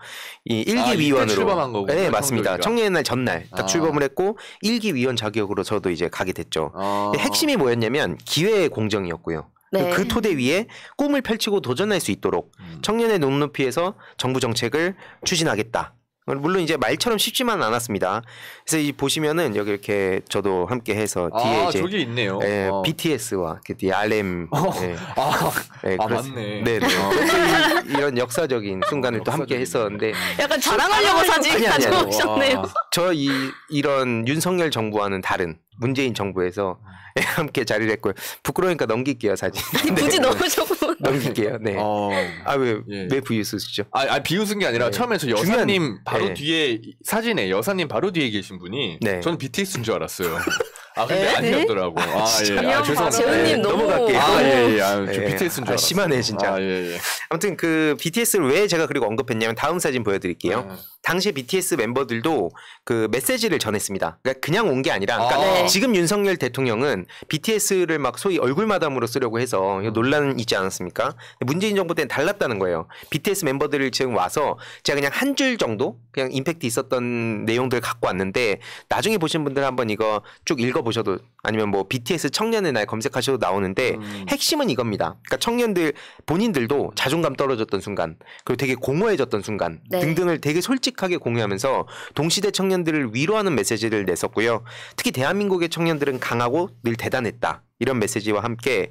이 1기 위원으로 출범한 거고. 네, 맞습니다. 청년의 날 전날 딱 출범을 했고 1기 위원 자격으로 저도 이제 가게 됐죠. 핵심이 뭐였냐면 기회 공정이었고요. 네. 그 토대 위에 꿈을 펼치고 도전할 수 있도록 청년의 눈높이에서 정부 정책을 추진하겠다. 물론 이제 말처럼 쉽지만 않았습니다. 그래서 이 보시면은 여기 이렇게 저도 함께 해서 뒤에 이제 저기 있네요. BTS와 그 뒤에 RM 맞네. 네, 이런 역사적인 순간을 또 함께 했었는데 약간 자랑하려고 사진 아니. 가지고 오셨네요. 저 이런 윤석열 정부와는 다른 문재인 정부에서 함께 자리를 했고요. 부끄러우니까 넘길게요 사진. 굳이 넣으셔고 넘길게요. 네. 왜 비웃으시죠? 비웃은 게 아니라 네. 처음에 저 여사님 중요한- 바로 네. 뒤에 사진에 여사님 바로 뒤에 계신 분이 네. 저는 BTS인 줄 알았어요. 근데 네? 아니었더라고. 죄송합니다. 재훈님 너무 넘어갈게요. 저 BTS인 줄 알았어요. 심하네 진짜. 아무튼 그 BTS를 왜 제가 그리고 언급했냐면 다음 사진 보여드릴게요. 당시에 BTS 멤버들도 그 메시지를 전했습니다. 그러니까 그냥 온 게 아니라 그러니까 지금 윤석열 대통령은 BTS를 막 소위 얼굴마담으로 쓰려고 해서 논란 있지 않았습니까? 문재인 정부 때는 달랐다는 거예요. BTS 멤버들을 지금 와서 제가 그냥 한 줄 정도 그냥 임팩트 있었던 내용들 갖고 왔는데 나중에 보신 분들 한번 이거 쭉 읽어보셔도 아니면 뭐 BTS 청년의 날 검색하셔도 나오는데 핵심은 이겁니다. 그러니까 청년들 본인들도 자존감 떨어졌던 순간 그리고 되게 공허해졌던 순간 네. 등등을 되게 솔직하게 공유하면서 동시대 청년들을 위로하는 메시지를 냈었고요. 특히 대한민국의 청년들은 강하고 늘 대단했다. 이런 메시지와 함께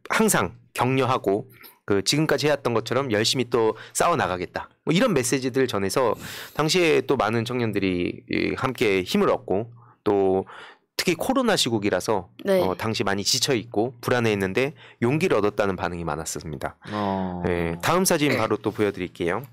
항상 격려하고 그 지금까지 해왔던 것처럼 열심히 또 싸워 나가겠다. 뭐 이런 메시지들을 전해서 당시에 또 많은 청년들이 함께 힘을 얻고 또 특히 코로나 시국이라서 네. 당시 많이 지쳐 있고 불안해했는데 용기를 얻었다는 반응이 많았습니다. 다음 사진 바로 또 보여드릴게요.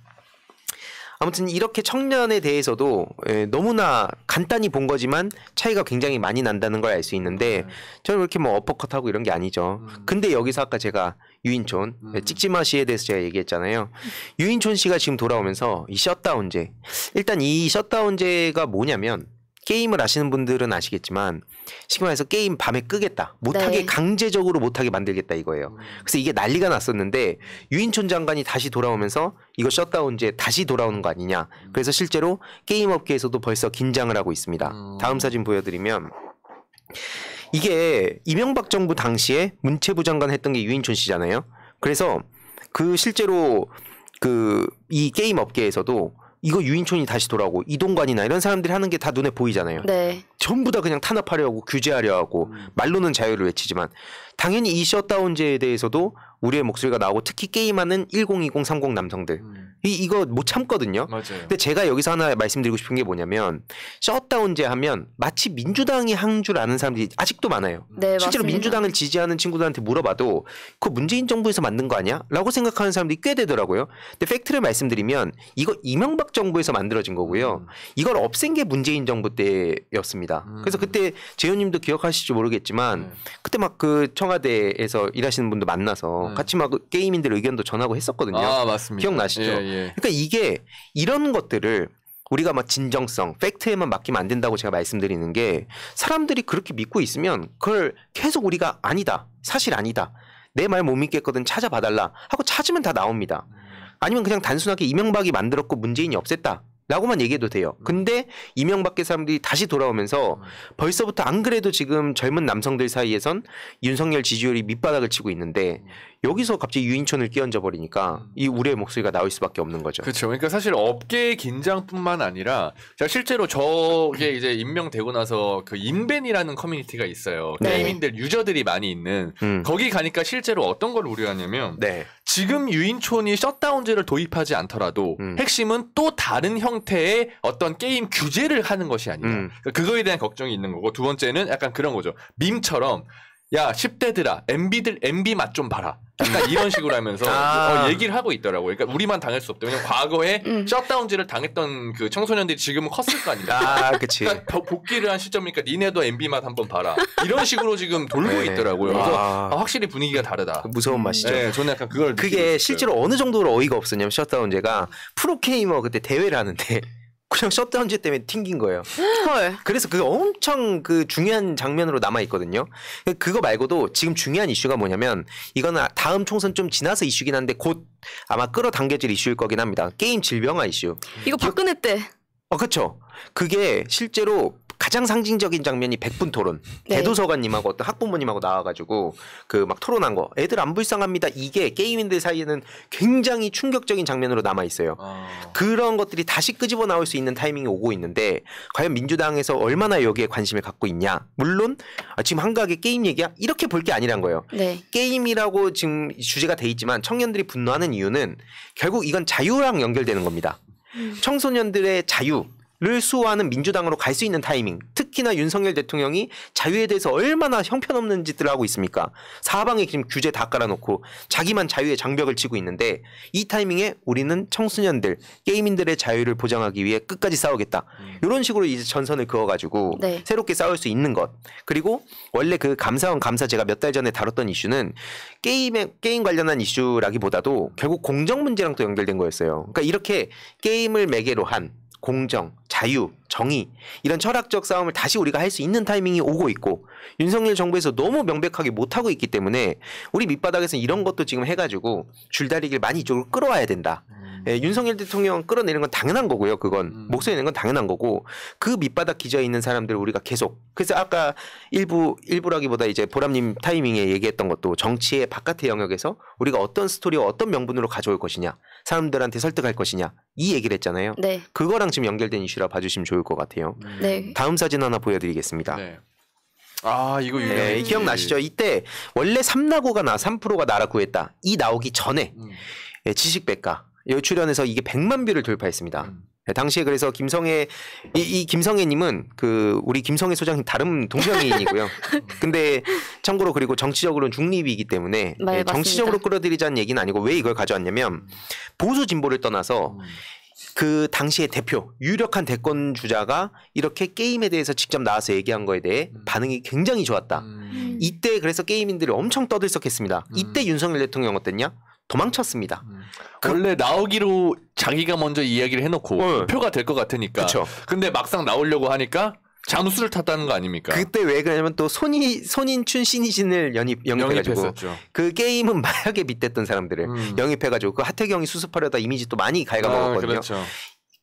아무튼 이렇게 청년에 대해서도 너무나 간단히 본 거지만 차이가 굉장히 많이 난다는 걸 알 수 있는데 저는 그렇게 뭐 어퍼컷하고 이런 게 아니죠. 근데 여기서 아까 제가 유인촌 찍지마 씨에 대해서 제가 얘기했잖아요. 유인촌 씨가 지금 돌아오면서 이 셧다운제 일단 이 셧다운제가 뭐냐면 게임을 아시는 분들은 아시겠지만 쉽게 말해서 게임 밤에 끄겠다. 못하게 네. 강제적으로 못하게 만들겠다 이거예요. 그래서 이게 난리가 났었는데 유인촌 장관이 다시 돌아오면서 이거 셧다운제 다시 돌아오는 거 아니냐. 그래서 실제로 게임 업계에서도 벌써 긴장을 하고 있습니다. 다음 사진 보여드리면 이게 이명박 정부 당시에 문체부 장관 했던 게 유인촌 씨잖아요. 그래서 그 실제로 이 게임 업계에서도 이거 유인촌이 다시 돌아오고 이동관이나 이런 사람들이 하는 게 다 눈에 보이잖아요. 네. 전부 다 그냥 탄압하려고 규제하려 하고 말로는 자유를 외치지만 당연히 이 셧다운제에 대해서도 우리의 목소리가 나오고 특히 게임하는 1020, 30 남성들 이거 못 참거든요. 맞아요. 근데 제가 여기서 하나 말씀드리고 싶은 게 뭐냐면 셧다운제 하면 마치 민주당이 한 줄 아는 사람들이 아직도 많아요. 네, 실제로 맞습니다. 민주당을 지지하는 친구들한테 물어봐도 그거 문재인 정부에서 만든 거 아니야? 라고 생각하는 사람들이 꽤 되더라고요. 근데 팩트를 말씀드리면 이거 이명박 정부에서 만들어진 거고요. 이걸 없앤 게 문재인 정부 때였습니다. 그래서 그때 재현님도 기억하실지 모르겠지만 그때 막 그 청와대에서 일하시는 분도 만나서 같이 막 게이민들 의견도 전하고 했었거든요. 아, 맞습니다. 기억나시죠? 예, 예. 그러니까 이게 이런 것들을 우리가 막 진정성, 팩트에만 맡기면 안 된다고 제가 말씀드리는 게 사람들이 그렇게 믿고 있으면 그걸 계속 우리가 아니다, 사실 아니다, 내 말 못 믿겠거든 찾아봐달라 하고 찾으면 다 나옵니다. 아니면 그냥 단순하게 이명박이 만들었고 문재인이 없앴다. 라고만 얘기해도 돼요. 근데 이명박계 사람들이 다시 돌아오면서 벌써부터 안 그래도 지금 젊은 남성들 사이에선 윤석열 지지율이 밑바닥을 치고 있는데 여기서 갑자기 유인촌을 끼얹어 버리니까 이 우리의 목소리가 나올 수밖에 없는 거죠. 그렇죠. 그러니까 사실 업계의 긴장뿐만 아니라 제가 실제로 저게 이제 임명되고 나서 그 인벤이라는 커뮤니티가 있어요. 네. 게이민들 유저들이 많이 있는 거기 가니까 실제로 어떤 걸 우려하냐면 네. 지금 유인촌이 셧다운제를 도입하지 않더라도 핵심은 또 다른 형태의 어떤 게임 규제를 하는 것이 아니냐. 그러니까 그거에 대한 걱정이 있는 거고 두 번째는 약간 그런 거죠. 밈처럼 야 10대들아 MB 맛 좀 봐라. 약간 이런 식으로 하면서 얘기를 하고 있더라고요. 그러니까 우리만 당할 수 없다. 왜냐면 과거에 셧다운제를 당했던 그 청소년들이 지금은 컸을 거 아닙니까? 그치. 그러니까 복귀를 한 시점이니까 니네도 MB 맛 한번 봐라. 이런 식으로 지금 돌고 네. 있더라고요. 그래서 확실히 분위기가 다르다. 무서운 맛이죠. 네, 저는 약간 그걸 느끼고 그게 있어요. 실제로 어느 정도로 어이가 없었냐면 셧다운제가 프로게이머 그때 대회를 하는데 그냥 셧다운제 때문에 튕긴 거예요. 헐. 그래서 그게 엄청 그 중요한 장면으로 남아 있거든요. 그거 말고도 지금 중요한 이슈가 뭐냐면 이거는 다음 총선 좀 지나서 이슈긴 한데 곧 아마 끌어당겨질 이슈일 거긴 합니다. 게임 질병화 이슈. 이거 박근혜 때. 그렇죠. 그게 실제로 가장 상징적인 장면이 백분 토론. 네. 대도서관님하고 어떤 학부모님하고 나와가지고 그 막 토론한 거. 애들 안 불쌍합니다. 이게 게임인들 사이에는 굉장히 충격적인 장면으로 남아 있어요. 그런 것들이 다시 끄집어 나올 수 있는 타이밍이 오고 있는데 과연 민주당에서 얼마나 여기에 관심을 갖고 있냐. 물론 지금 한가하게 게임 얘기야? 이렇게 볼 게 아니란 거예요. 네. 게임이라고 지금 주제가 돼 있지만 청년들이 분노하는 이유는 결국 이건 자유랑 연결되는 겁니다. 청소년들의 자유를 수호하는 민주당으로 갈 수 있는 타이밍. 특히나 윤석열 대통령이 자유에 대해서 얼마나 형편없는 짓들을 하고 있습니까? 사방에 지금 규제 다 깔아놓고 자기만 자유의 장벽을 치고 있는데 이 타이밍에 우리는 청소년들, 게이민들의 자유를 보장하기 위해 끝까지 싸우겠다. 이런 식으로 이제 전선을 그어가지고 네. 새롭게 싸울 수 있는 것. 그리고 원래 그 감사원 감사 제가 몇 달 전에 다뤘던 이슈는 게임 관련한 이슈라기보다도 결국 공정 문제랑 또 연결된 거였어요. 그러니까 이렇게 게임을 매개로 한 공정, 자유, 정의 이런 철학적 싸움을 다시 우리가 할 수 있는 타이밍이 오고 있고 윤석열 정부에서 너무 명백하게 못하고 있기 때문에 우리 밑바닥에서 이런 것도 지금 해가지고 줄다리기를 많이 이쪽으로 끌어와야 된다. 예, 윤석열 대통령 끌어내는 건 당연한 거고요. 그건 목소리 내는 건 당연한 거고 그 밑바닥 기저에 있는 사람들을 우리가 계속 그래서 아까 일부라기보다 이제 보람님 타이밍에 얘기했던 것도 정치의 바깥의 영역에서 우리가 어떤 스토리와 어떤 명분으로 가져올 것이냐 사람들한테 설득할 것이냐 이 얘기를 했잖아요. 네. 그거랑 지금 연결된 이슈라 봐주시면 좋을 것 같아요. 네. 다음 사진 하나 보여드리겠습니다. 네. 아 이거 네, 유명해. 기억나시죠? 이때 원래 3%가 나라 구했다. 이 나오기 전에 예, 지식백과 여기 출연해서 이게 100만 뷰를 돌파했습니다. 네, 당시에 그래서 김성애 이 김성애님은 그 우리 김성애 소장님 다른 동명이인이고요. 근데 참고로 그리고 정치적으로는 중립이기 때문에 네, 정치적으로 끌어들이자는 얘기는 아니고 왜 이걸 가져왔냐면 보수 진보를 떠나서 그 당시의 대표 유력한 대권 주자가 이렇게 게임에 대해서 직접 나와서 얘기한 거에 대해 반응이 굉장히 좋았다. 이때 그래서 게이민들이 엄청 떠들썩했습니다. 이때 윤석열 대통령 어땠냐? 도망쳤습니다. 원래 나오기로 자기가 먼저 이야기를 해놓고 표가 될 것 같으니까. 그쵸. 근데 막상 나오려고 하니까 잠수를 탔다는 거 아닙니까? 그때 왜 그러냐면 또 손인춘 신이신을 영입해가지고 영입했었죠. 그 게임은 마약에 빗댔던 사람들을 영입해가지고 그 하태경이 수습하려다 이미지 또 많이 갉아먹었거든요. 그렇죠.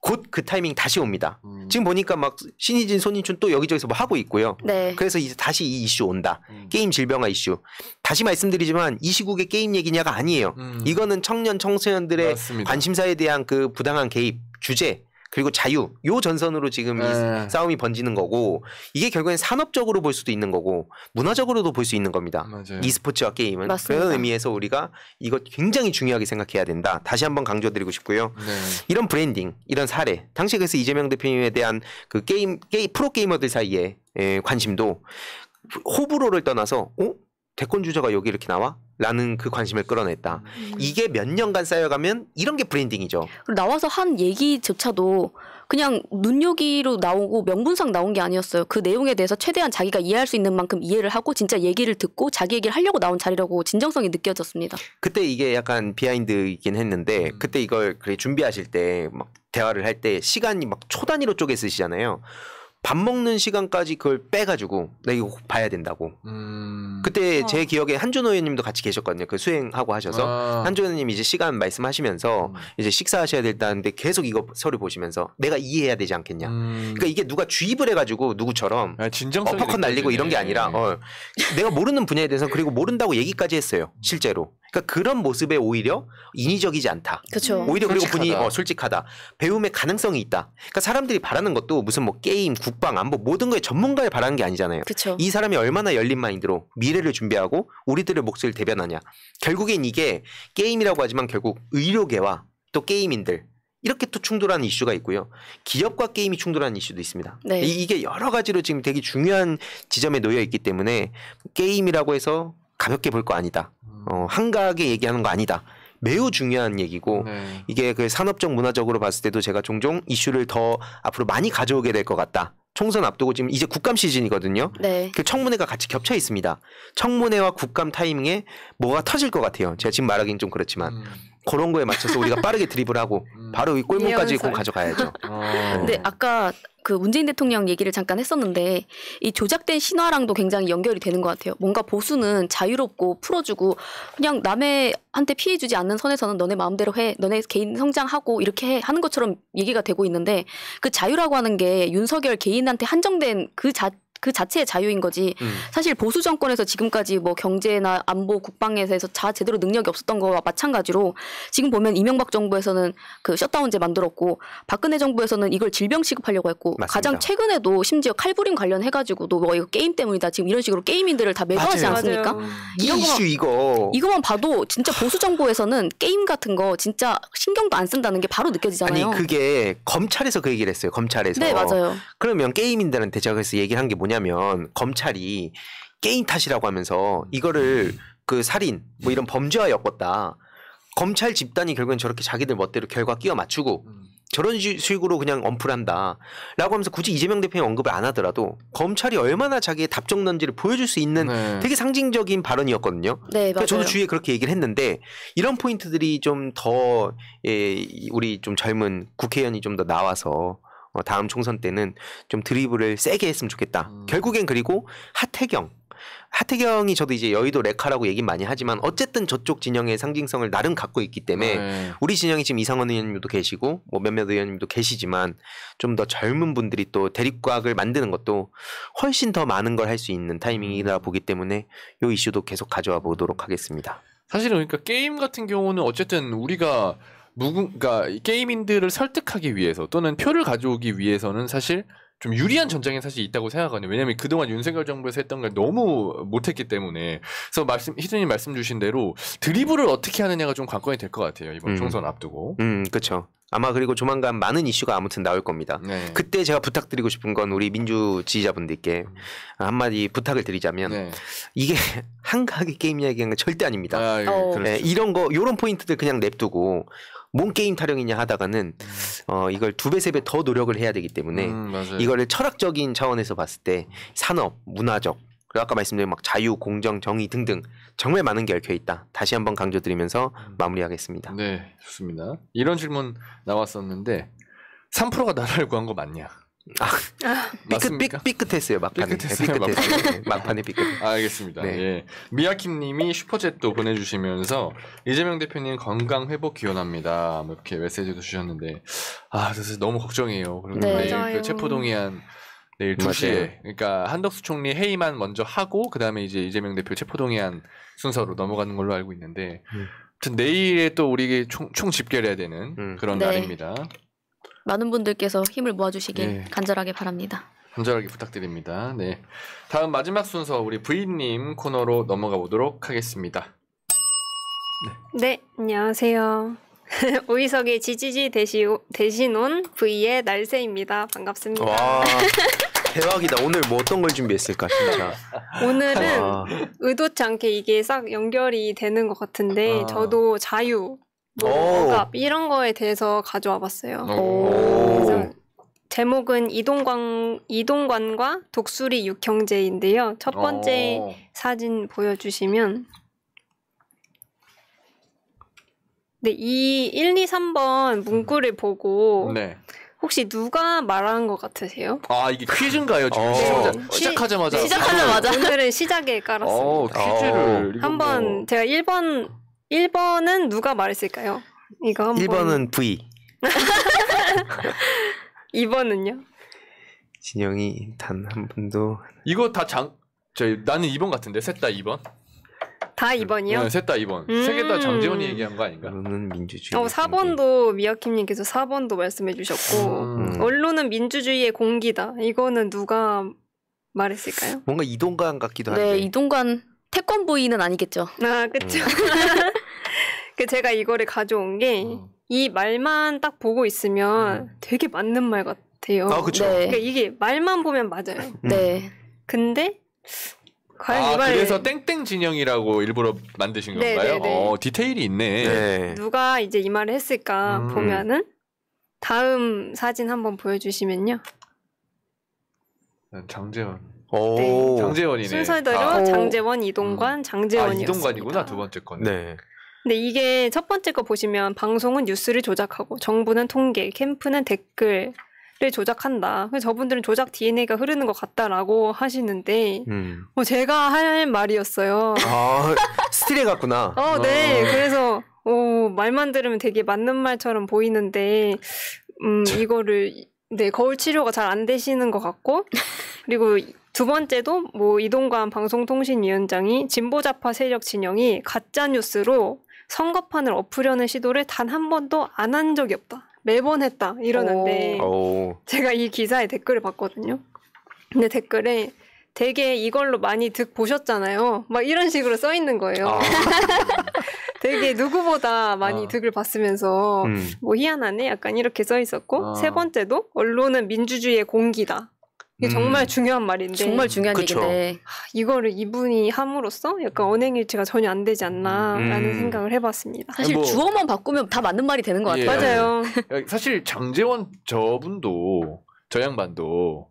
곧 그 타이밍 다시 옵니다. 지금 보니까 막 신희진, 손인춘 또 여기저기서 뭐 하고 있고요. 네. 그래서 이제 다시 이 이슈 온다. 게임 질병화 이슈. 다시 말씀드리지만 이 시국의 게임 얘기냐가 아니에요. 이거는 청년 청소년들의 맞습니다. 관심사에 대한 그 부당한 개입, 규제 그리고 자유 요 전선으로 지금 네. 이 싸움이 번지는 거고 이게 결국엔 산업적으로 볼 수도 있는 거고 문화적으로도 볼 수 있는 겁니다. 맞아요. e스포츠와 게임은 맞습니다. 그런 의미에서 우리가 이거 굉장히 중요하게 생각해야 된다. 다시 한번 강조드리고 싶고요. 네. 이런 브랜딩, 이런 사례, 당시 그래서 이재명 대표님에 대한 그 프로 게이머들 사이에 관심도 호불호를 떠나서 대권 주자가 여기 이렇게 나와? 라는 그 관심을 끌어냈다. 이게 몇 년간 쌓여가면 이런 게 브랜딩이죠. 그리고 나와서 한 얘기조차도 그냥 눈요기로 나오고 명분상 나온 게 아니었어요. 그 내용에 대해서 최대한 자기가 이해할 수 있는 만큼 이해를 하고 진짜 얘기를 듣고 자기 얘기를 하려고 나온 자리라고 진정성이 느껴졌습니다. 그때 이게 약간 비하인드이긴 했는데 그때 이걸 그래 준비하실 때 막 대화를 할 때 시간이 막 초 단위로 쪼개 쓰시잖아요. 밥 먹는 시간까지 그걸 빼가지고 나 이거 꼭 봐야 된다고. 그때 제 기억에 한준호 의원님도 같이 계셨거든요. 그 수행하고 하셔서 한준호 의원님이 이제 시간 말씀하시면서 이제 식사하셔야 된다는데 계속 이거 서류 보시면서 내가 이해해야 되지 않겠냐. 그러니까 이게 누가 주입을 해가지고 누구처럼 진정성이 어퍼컷 날리고 이런 게 아니라 내가 모르는 분야에 대해서 그리고 모른다고 얘기까지 했어요. 실제로. 그러니까 그런 모습에 오히려 인위적이지 않다. 그렇죠. 오히려 그리고 솔직하다. 분이 솔직하다. 배움의 가능성이 있다. 그러니까 사람들이 바라는 것도 무슨 뭐 게임, 국방, 안보 모든 거에 전문가를 바라는 게 아니잖아요. 그렇죠. 이 사람이 얼마나 열린 마인드로 미래를 준비하고 우리들의 몫을 대변하냐. 결국엔 이게 게임이라고 하지만 결국 의료계와 또 게임인들 이렇게 또 충돌하는 이슈가 있고요. 기업과 게임이 충돌하는 이슈도 있습니다. 네. 이게 여러 가지로 지금 되게 중요한 지점에 놓여 있기 때문에 게임이라고 해서 가볍게 볼 거 아니다. 한가하게 얘기하는 거 아니다. 매우 중요한 얘기고 네. 이게 그 산업적 문화적으로 봤을 때도 제가 종종 이슈를 더 앞으로 많이 가져오게 될 것 같다. 총선 앞두고 지금 이제 국감 시즌이거든요. 네. 그 청문회가 같이 겹쳐 있습니다. 청문회와 국감 타이밍에 뭐가 터질 것 같아요. 제가 지금 말하기는 좀 그렇지만 그런 거에 맞춰서 우리가 빠르게 드리블하고 바로 이 골문까지 예언설. 공 가져가야죠. 근데 아까 그 문재인 대통령 얘기를 잠깐 했었는데 이 조작된 신화랑도 굉장히 연결이 되는 것 같아요. 뭔가 보수는 자유롭고 풀어주고 그냥 남의한테 피해 주지 않는 선에서는 너네 마음대로 해, 너네 개인 성장하고 이렇게 해 하는 것처럼 얘기가 되고 있는데 그 자유라고 하는 게 윤석열 개인한테 한정된 그 자체의 자유인 거지. 사실 보수 정권에서 지금까지 뭐 경제나 안보, 국방에 대해서 제대로 능력이 없었던 거와 마찬가지로 지금 보면 이명박 정부에서는 그 셧다운제 만들었고 박근혜 정부에서는 이걸 질병 취급하려고 했고 맞습니다. 가장 최근에도 심지어 칼부림 관련해가지고도 뭐 이거 게임 때문이다 지금 이런 식으로 게임인들을 다 매도하지 맞아요. 않습니까? 맞아요. 이 이슈 이거만 봐도 진짜 보수 정부에서는 게임 같은 거 진짜 신경도 안 쓴다는 게 바로 느껴지잖아요. 아니 그게 검찰에서 그 얘기를 했어요. 검찰에서. 네, 맞아요. 그러면 게임인들한테 제가 그래서 얘기를 한 게 뭐냐면 검찰이 게임 탓이라고 하면서 이거를 그 살인 뭐 이런 범죄와 엮었다. 검찰 집단이 결국엔 저렇게 자기들 멋대로 결과 끼워 맞추고 저런 식으로 그냥 언플한다 라고 하면서 굳이 이재명 대표의 언급을 안 하더라도 검찰이 얼마나 자기의 답정넌지를 보여줄 수 있는 네. 되게 상징적인 발언이었거든요. 네, 그러니까 맞아요. 저도 주위에 그렇게 얘기를 했는데 이런 포인트들이 좀 더 우리 좀 젊은 국회의원이 좀 더 나와서 다음 총선 때는 좀 드리블을 세게 했으면 좋겠다. 결국엔 그리고 하태경이 저도 이제 여의도 레카라고 얘기 많이 하지만 어쨌든 저쪽 진영의 상징성을 나름 갖고 있기 때문에 네. 우리 진영이 지금 이상원 의원님도 계시고 뭐 몇몇 의원님도 계시지만 좀 더 젊은 분들이 또 대립각을 만드는 것도 훨씬 더 많은 걸 할 수 있는 타이밍이다 보기 때문에 이 이슈도 계속 가져와 보도록 하겠습니다. 사실은 그러니까 게임 같은 경우는 어쨌든 우리가 그러니까 게이민들을 설득하기 위해서 또는 표를 가져오기 위해서는 사실 좀 유리한 전장이 사실 있다고 생각하거든요. 왜냐하면 그동안 윤석열 정부에서 했던 걸 너무 못했기 때문에. 그래서 희준님 말씀 주신 대로 드리블을 어떻게 하느냐가 좀 관건이 될 것 같아요. 이번 총선 앞두고. 그렇죠. 아마 그리고 조만간 많은 이슈가 아무튼 나올 겁니다. 네. 그때 제가 부탁드리고 싶은 건 우리 민주 지지자분들께 한마디 부탁을 드리자면 네. 이게 한가하게 게임 이야기하는 건 절대 아닙니다. 예, 그렇죠. 네, 이런 포인트들 그냥 냅두고 뭔 게임 타령이냐 하다가는 이걸 2배, 3배 더 노력을 해야 되기 때문에 맞아요. 이거를 철학적인 차원에서 봤을 때 산업, 문화적 그리고 아까 말씀드린 막 자유, 공정, 정의 등등 정말 많은 게 얽혀 있다. 다시 한번 강조드리면서 마무리하겠습니다. 네, 좋습니다. 이런 질문 나왔었는데 3%가 나라를 구한 거 맞냐? 맞습니까? 삐끗했어요 막판에. 삐끗했어요, 삐끗했어요. 막판에 삐끗. 알겠습니다. 네. 예. 미야킴님이 슈퍼챗도 보내주시면서 이재명 대표님 건강 회복 기원합니다. 뭐 이렇게 메시지도 주셨는데 그래서 너무 걱정이에요. 그리고 네. 내일 맞아요. 그 체포동의안 내일 2시에 그러니까 한덕수 총리 회의만 먼저 하고 그다음에 이제 이재명 대표 체포동의안 순서로 넘어가는 걸로 알고 있는데 아무튼 내일에 또 우리 총 집계를 해야 되는 그런 네. 날입니다. 많은 분들께서 힘을 모아주시길 네. 간절하게 바랍니다. 간절하게 부탁드립니다. 네. 다음 마지막 순서 우리 V님 코너로 넘어가 보도록 하겠습니다. 네, 안녕하세요. 오이석의 지지지 대신 온 V의 날새입니다. 반갑습니다. 와 대박이다. 오늘 뭐 어떤 걸 준비했을까 진짜. 오늘은 와. 의도치 않게 이게 싹 연결이 되는 것 같은데 저도 자유, 뭐 오. 억압 이런 거에 대해서 가져와 봤어요. 오. 그래서 제목은 이동관과 독수리 육형제인데요. 첫 번째 사진 보여주시면 네, 이 1, 2, 3번 문구를 보고 네. 혹시 누가 말한 것 같으세요? 이게 퀴즈인가요? 지금 시작하자마자. 시작하자마자. 오늘은 시작에 깔았습니다. 퀴즈를 한번 제가 1번은 누가 말했을까요? 이거 한번 1번은 V. 2번은요? 진영이 단 한 번도. 이거 다 나는 2번 같은데 셋 다 2번. 다 2번이요? 네, 셋 다 2번. 세 개 다 장재원이 얘기한 거 아닌가? 언론은 민주주의. 4번도 미야킴님께서 4번도 말씀해 주셨고 언론은 민주주의의 공기다. 이거는 누가 말했을까요? 뭔가 이동관 같기도 한데. 네, 이동관 태권브이는 아니겠죠. 그쵸. 제가 이거를 가져온 게 이 말만 딱 보고 있으면 되게 맞는 말 같아요. 그쵸. 네. 그러니까 이게 말만 보면 맞아요. 네. 근데 과연 이 말 그래서 땡땡 진영이라고 일부러 만드신 네, 건가요? 네, 네. 디테일이 있네. 네. 누가 이제 이 말을 했을까 보면은 다음 사진 한번 보여주시면요. 장재원. 오. 장재원이네. 순서대로 장재원, 이동관, 장재원이었습니다. 이동관이구나 두 번째 건. 네. 근데 이게 첫 번째 거 보시면 방송은 뉴스를 조작하고 정부는 통계, 캠프는 댓글을 조작한다. 그래서 저분들은 조작 DNA가 흐르는 것 같다라고 하시는데 제가 할 말이었어요. 스틸해 갔구나. 네. 그래서 말만 들으면 되게 맞는 말처럼 보이는데 이거를 거울 치료가 잘 안 되시는 것 같고 그리고 두 번째도 뭐 이동관 방송통신위원장이 진보좌파 세력 진영이 가짜 뉴스로 선거판을 엎으려는 시도를 단 한 번도 안 한 적이 없다. 매번 했다. 이러는데 제가 이 기사에 댓글을 봤거든요. 근데 댓글에 되게 이걸로 많이 보셨잖아요. 막 이런 식으로 써 있는 거예요. 되게 누구보다 많이 득을 봤으면서 뭐 희한하네? 약간 이렇게 써 있었고 세 번째도 언론은 민주주의의 공기다. 이게 정말 중요한 말인데 정말 중요한 그쵸. 얘기인데 이거를 이분이 함으로써 약간 언행일치가 전혀 안 되지 않나라는 생각을 해봤습니다. 사실 주어만 바꾸면 다 맞는 말이 되는 것 같아요. 맞아요. 사실 장재원 저 양반도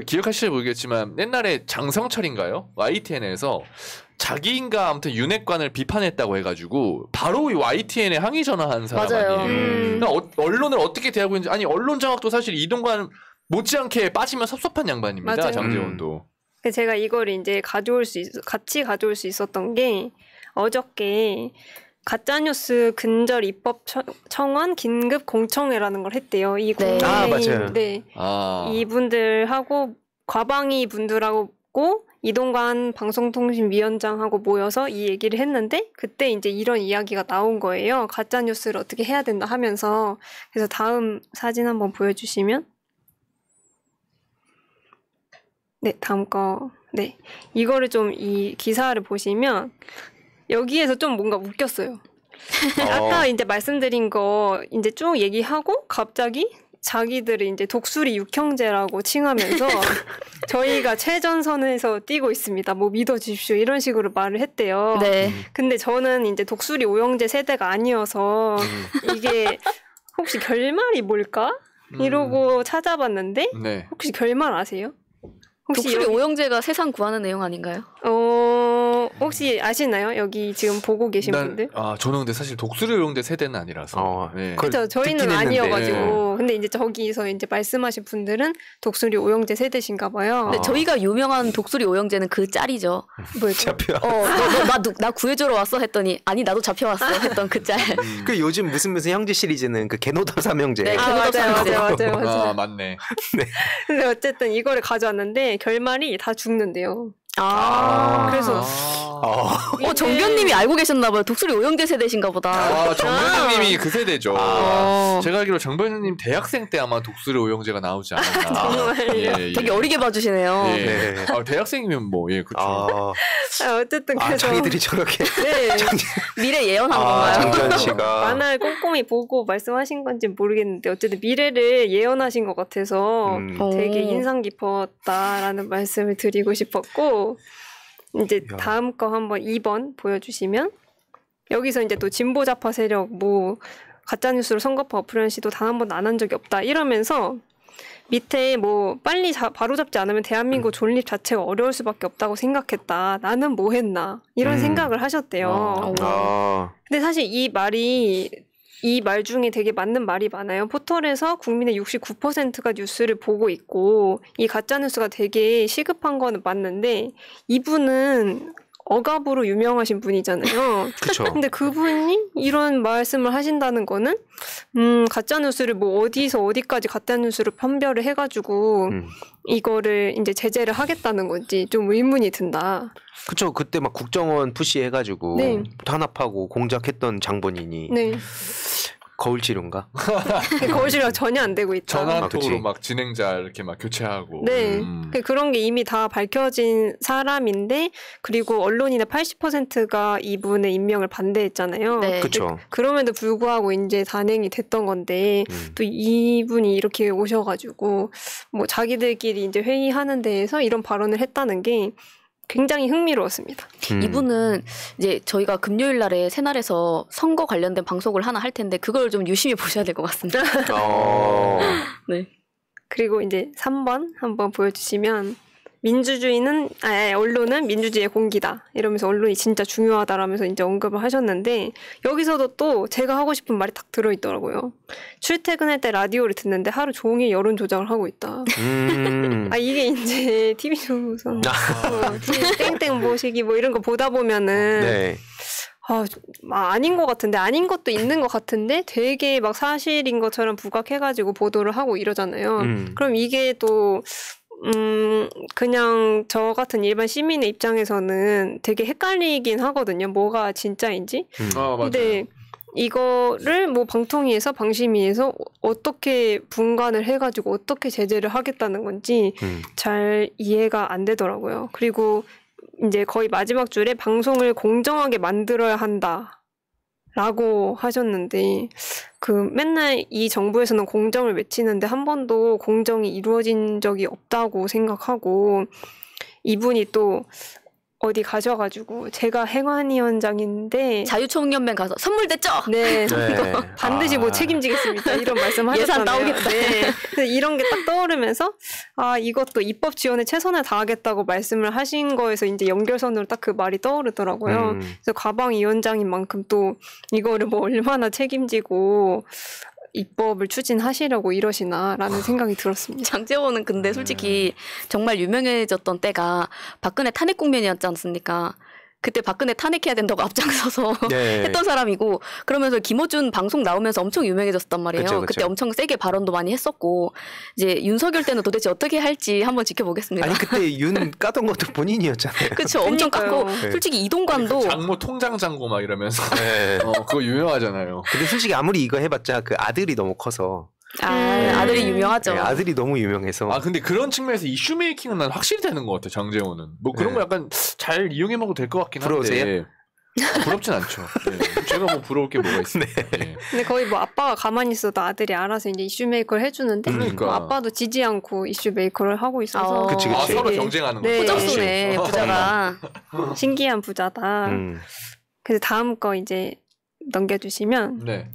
기억하실지 모르겠지만 옛날에 장성철인가요? YTN에서 자기인가 아무튼 윤핵관을 비판했다고 해가지고 바로 이 YTN에 항의 전화한 사람 맞아요. 아니에요. 그러니까 언론을 어떻게 대하고 있는지 언론 장악도 사실 이동관 못지않게 빠지면 섭섭한 양반입니다. 맞아요. 장재원도. 제가 이걸 이제 같이 가져올 수 있었던 게 어저께 가짜뉴스 근절 입법 청원 긴급 공청회라는 걸 했대요. 이 네. 국민의힘 맞아요. 이분들하고 과방위 분들하고 이동관 방송통신위원장하고 모여서 이 얘기를 했는데 그때 이제 이런 이야기가 나온 거예요. 가짜뉴스를 어떻게 해야 된다 하면서. 그래서 다음 사진 한번 보여주시면 네, 다음 거. 네. 이거를 좀 이 기사를 보시면 여기에서 좀 뭔가 웃겼어요. 아까 이제 말씀드린 거 이제 쭉 얘기하고 갑자기 자기들을 이제 독수리 육형제라고 칭하면서 저희가 최전선에서 뛰고 있습니다. 뭐 믿어주십시오. 이런 식으로 말을 했대요. 네. 근데 저는 이제 독수리 오형제 세대가 아니어서 이게 혹시 결말이 뭘까? 이러고 찾아봤는데 네. 혹시 결말 아세요? 혹시 독수리 오형제가 세상 구하는 내용 아닌가요? 혹시 아시나요? 여기 지금 보고 계신 분들? 저는 근데 사실 독수리 오용재 세대는 아니라서. 네. 그렇죠. 저희는 아니어가지고. 근데 이제 저기서 이제 말씀하신 분들은 독수리 오용재 세대신가 봐요. 근데 저희가 유명한 독수리 오영재는 그 짤이죠. 뭐예요? 나 구해주러 왔어 했더니 아니 나도 잡혀왔어 했던 그 짤. 그 요즘 무슨 형제 시리즈는 그 개노답 삼형제. 네, 맞아요. 맞네. 네. 근데 어쨌든 이거를 가져왔는데 결말이 다 죽는데요. 그래서 정견님이 알고 계셨나봐요. 독수리 오영재 세대신가 보다. 정변님이 그 세대죠. 제가 알기로 정변님 대학생 때 아마 독수리 오영재가 나오지 않았나. 정말요? 되게 어리게 봐주시네요. 네. 대학생이면 뭐 그렇죠. 어쨌든 그래서 저희들이 저렇게 미래 예언한 건가요? 정전 씨가 만화를 꼼꼼히 보고 말씀하신 건지 모르겠는데 어쨌든 미래를 예언하신 것 같아서 되게 인상 깊었다라는 말씀을 드리고 싶었고 이제 다음 거 한번 2번 보여주시면 여기서 이제 또 진보 좌파 세력 뭐 가짜뉴스로 선거파 어플하는 시도 단 한 번도 안 한 적이 없다 이러면서 밑에 뭐 빨리 바로잡지 않으면 대한민국 존립 자체가 어려울 수밖에 없다고 생각했다. 나는 뭐 했나 이런 생각을 하셨대요. 근데 사실 이 말 중에 되게 맞는 말이 많아요. 포털에서 국민의 69%가 뉴스를 보고 있고 이 가짜뉴스가 되게 시급한 거는 맞는데 이분은 억압으로 유명하신 분이잖아요. 그쵸. 근데 그분이 이런 말씀을 하신다는 거는 가짜뉴스를 뭐 어디서 어디까지 가짜뉴스를 판별을 해가지고 이거를 이제 제재를 하겠다는 건지 좀 의문이 든다. 그쵸. 그때 막 국정원 푸시해가지고 탄압하고 공작했던 장본인이 네. 거울치료인가? 거울치료가 전혀 안 되고 있다. 전화통으로 막 진행자 이렇게 막 교체하고. 네. 그런 게 이미 다 밝혀진 사람인데 그리고 언론인의 80%가 이분의 임명을 반대했잖아요. 네. 그렇죠. 그럼에도 불구하고 이제 단행이 됐던 건데 또 이분이 이렇게 오셔가지고 뭐 자기들끼리 이제 회의하는 데에서 이런 발언을 했다는 게 굉장히 흥미로웠습니다. 이분은 이제 저희가 금요일 날에 새날에서 선거 관련된 방송을 하나 할 텐데 그걸 좀 유심히 보셔야 될 것 같습니다. 네. 그리고 이제 3번 한번 보여주시면 언론은 민주주의의 공기다 이러면서 언론이 진짜 중요하다라면서 이제 언급을 하셨는데 여기서도 또 제가 하고 싶은 말이 딱 들어있더라고요. 출퇴근할 때 라디오를 듣는데 하루 종일 여론 조작을 하고 있다. 이게 이제 TV조선 땡땡 보시기 뭐 이런 거 보다 보면은 네. 아닌 것 같은데 아닌 것도 있는 것 같은데 되게 막 사실인 것처럼 부각해가지고 보도를 하고 이러잖아요. 그럼 이게 또 그냥 저 같은 일반 시민의 입장에서는 되게 헷갈리긴 하거든요. 뭐가 진짜인지. 근데 이거를 뭐 방통위에서 방심위에서 어떻게 분간을 해가지고 어떻게 제재를 하겠다는 건지 잘 이해가 안 되더라고요. 그리고 이제 거의 마지막 줄에 방송을 공정하게 만들어야 한다. 라고 하셨는데 맨날 이 정부에서는 공정을 외치는데 한 번도 공정이 이루어진 적이 없다고 생각하고 이분이 또 어디 가셔가지고 제가 행안위원장인데 자유총연맹 가서 선물 됐죠? 네. 이거 반드시 뭐 책임지겠습니다. 이런 말씀 하셨잖아요. 예산 나오겠다. 네. 그래서 이런 게 딱 떠오르면서 이것도 입법 지원에 최선을 다하겠다고 말씀을 하신 거에서 이제 연결선으로 딱 그 말이 떠오르더라고요. 그래서 가방위원장인 만큼 또 이거를 뭐 얼마나 책임지고 입법을 추진하시려고 이러시나라는 생각이 들었습니다. 장제원은 근데 솔직히 정말 유명해졌던 때가 박근혜 탄핵 국면이었지 않습니까? 그때 박근혜 탄핵해야 된다고 앞장서서 했던 사람이고 그러면서 김어준 방송 나오면서 엄청 유명해졌단 말이에요. 그쵸. 그때 엄청 세게 발언도 많이 했었고 이제 윤석열 때는 도대체 어떻게 할지 한번 지켜보겠습니다. 아니 그때 윤 까던 것도 본인이었잖아요. 그렇죠. 엄청 깠고 솔직히 이동관도 장모 통장 잔고 막 이러면서 그거 유명하잖아요. 근데 솔직히 아무리 이거 해봤자 그 아들이 너무 커서 아들이 유명하죠. 네, 아들이 너무 유명해서. 근데 그런 측면에서 이슈 메이킹은 난 확실히 되는 것 같아. 장재원은 뭐 그런 거 약간 잘 이용해 먹어도 될 것 같긴 한데. 부러우세요? 부럽진 않죠. 네. 제가 뭐 부러울 게 뭐가 있어요. 네. 근데 거의 뭐 아빠가 가만히 있어도 아들이 알아서 이제 이슈 메이커를 해주는데 그러니까. 뭐 아빠도 지지 않고 이슈 메이커를 하고 있어서 그치. 서로 경쟁하는 네. 거죠. 호접수네 부자가. 신기한 부자다. 그래서 다음 거 이제 넘겨주시면 네.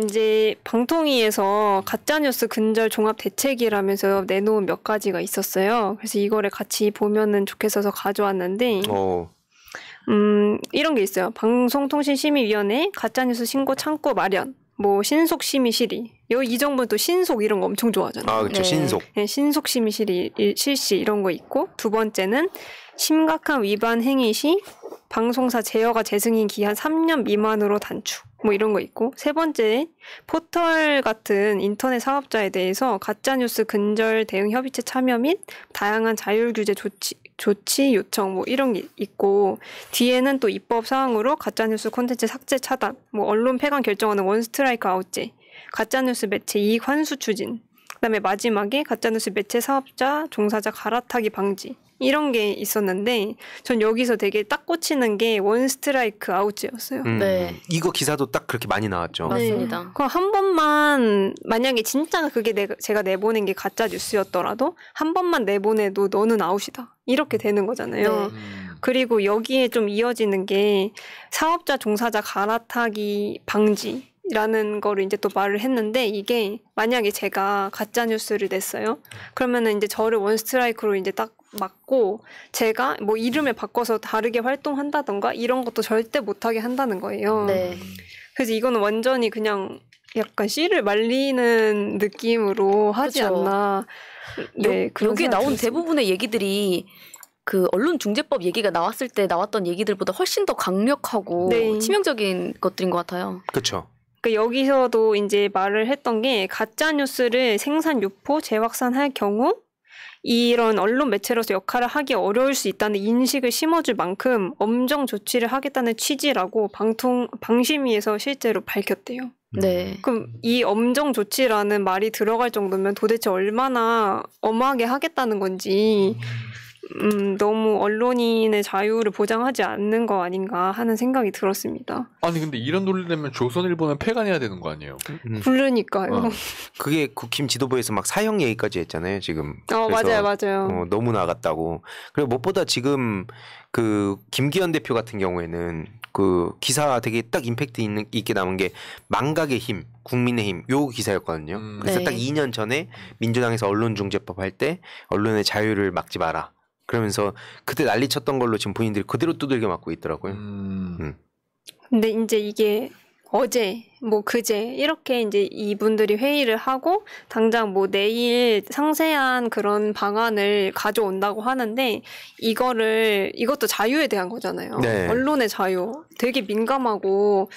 이제 방통위에서 가짜뉴스 근절 종합 대책이라면서 내놓은 몇 가지가 있었어요. 그래서 이거를 같이 보면은 좋겠어서 가져왔는데, 이런 게 있어요. 방송통신심의위원회 가짜뉴스 신고 창구 마련, 뭐 신속심의 실의. 이 정부는 또 신속 이런 거 엄청 좋아하잖아요. 아, 그렇죠. 네. 신속. 네, 신속심의 실의 실시 이런 거 있고, 두 번째는 심각한 위반 행위 시 방송사 제어가 재승인 기한 3년 미만으로 단축. 뭐 이런 거 있고, 세 번째 포털 같은 인터넷 사업자에 대해서 가짜뉴스 근절 대응 협의체 참여 및 다양한 자율 규제 조치 요청 뭐 이런 게 있고, 뒤에는 또 입법 사항으로 가짜뉴스 콘텐츠 삭제 차단, 뭐 언론 폐간 결정하는 원스트라이크 아웃제, 가짜뉴스 매체 이익 환수 추진, 그다음에 마지막에 가짜뉴스 매체 사업자 종사자 갈아타기 방지 이런 게 있었는데, 전 여기서 되게 딱 꽂히는 게 원스트라이크 아웃제였어요. 네. 이거 기사도 딱 그렇게 많이 나왔죠. 맞습니다. 그럼 한 번만 만약에 진짜 그게 제가 내보낸 게 가짜 뉴스였더라도 한 번만 내보내도 너는 아웃이다 이렇게 되는 거잖아요. 네. 그리고 여기에 좀 이어지는 게 사업자 종사자 갈아타기 방지라는 거를 이제 또 말을 했는데, 이게 만약에 제가 가짜 뉴스를 냈어요. 그러면은 이제 저를 원스트라이크로 이제 딱 맞고, 제가 뭐 이름을 바꿔서 다르게 활동한다던가 이런 것도 절대 못하게 한다는 거예요. 네. 그래서 이거는 완전히 그냥 약간 씨를 말리는 느낌으로 하지 그쵸. 않나. 네, 그런 여기에 생각이 나온 들었습니다. 대부분의 얘기들이 그 언론중재법 얘기가 나왔을 때 나왔던 얘기들보다 훨씬 더 강력하고 네. 치명적인 것들인 것 같아요. 그렇죠. 그러니까 여기서도 이제 말을 했던 게, 가짜 뉴스를 생산, 유포, 재확산할 경우 이런 언론 매체로서 역할을 하기 어려울 수 있다는 인식을 심어줄 만큼 엄정 조치를 하겠다는 취지라고 방심위에서 실제로 밝혔대요. 네. 그럼 이 엄정 조치라는 말이 들어갈 정도면 도대체 얼마나 엄하게 하겠다는 건지 너무 언론인의 자유를 보장하지 않는 거 아닌가 하는 생각이 들었습니다. 아니 근데 이런 논리라면 조선일보는 폐간해야 되는 거 아니에요? 그러니까요. 어. 그게 국힘 지도부에서 막 사형 얘기까지 했잖아요, 지금. 맞아요, 맞아요. 너무 나갔다고. 그리고 무엇보다 지금 그 김기현 대표 같은 경우에는 그 기사 되게 딱 임팩트 있게 남은 게 망각의 힘, 국민의힘 요 기사였거든요. 그래서 네. 딱 2년 전에 민주당에서 언론중재법 할 때 언론의 자유를 막지 마라. 그러면서 그때 난리쳤던 걸로 지금 본인들이 그대로 두들겨 맞고 있더라고요. 근데 이제 이게 어제, 뭐 그제 이렇게 이제 이분들이 회의를 하고 당장 뭐 내일 상세한 그런 방안을 가져온다고 하는데, 이것도 자유에 대한 거잖아요. 네. 언론의 자유. 되게 민감하고,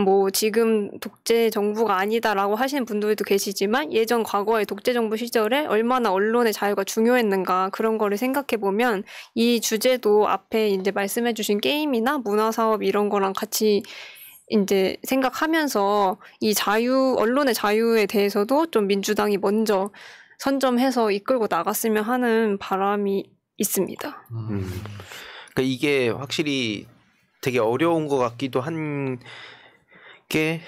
뭐 지금 독재 정부가 아니다라고 하시는 분들도 계시지만, 예전 과거의 독재 정부 시절에 얼마나 언론의 자유가 중요했는가, 그런 거를 생각해 보면 이 주제도 앞에 이제 말씀해 주신 게임이나 문화 사업 이런 거랑 같이 이제 생각하면서 이 언론의 자유에 대해서도 좀 민주당이 먼저 선점해서 이끌고 나갔으면 하는 바람이 있습니다. 그러니까 이게 확실히 되게 어려운 것 같기도 한 게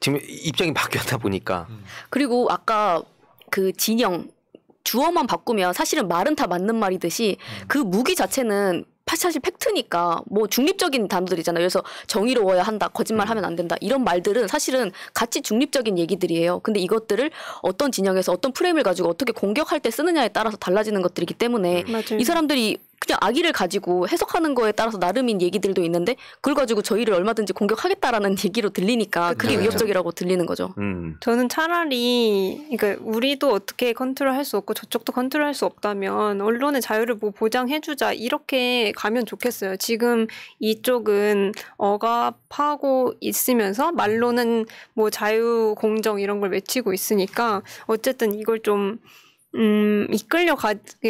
지금 입장이 바뀌었다 보니까. 그리고 아까 그 진영 주어만 바꾸면 사실은 말은 다 맞는 말이듯이 그 무기 자체는 사실 팩트니까 뭐 중립적인 단어들이잖아요. 그래서 정의로워야 한다, 거짓말하면 안 된다, 이런 말들은 사실은 같이 중립적인 얘기들이에요. 근데 이것들을 어떤 진영에서 어떤 프레임을 가지고 어떻게 공격할 때 쓰느냐에 따라서 달라지는 것들이기 때문에 맞아요. 이 사람들이 그냥 악의를 가지고 해석하는 거에 따라서 나름인 얘기들도 있는데, 그걸 가지고 저희를 얼마든지 공격하겠다라는 얘기로 들리니까 그게 그렇죠. 위협적이라고 들리는 거죠. 저는 차라리, 그러니까 우리도 어떻게 컨트롤할 수 없고 저쪽도 컨트롤할 수 없다면 언론의 자유를 뭐 보장해주자 이렇게 가면 좋겠어요. 지금 이쪽은 억압하고 있으면서 말로는 뭐 자유, 공정 이런 걸 외치고 있으니까 어쨌든 이걸 좀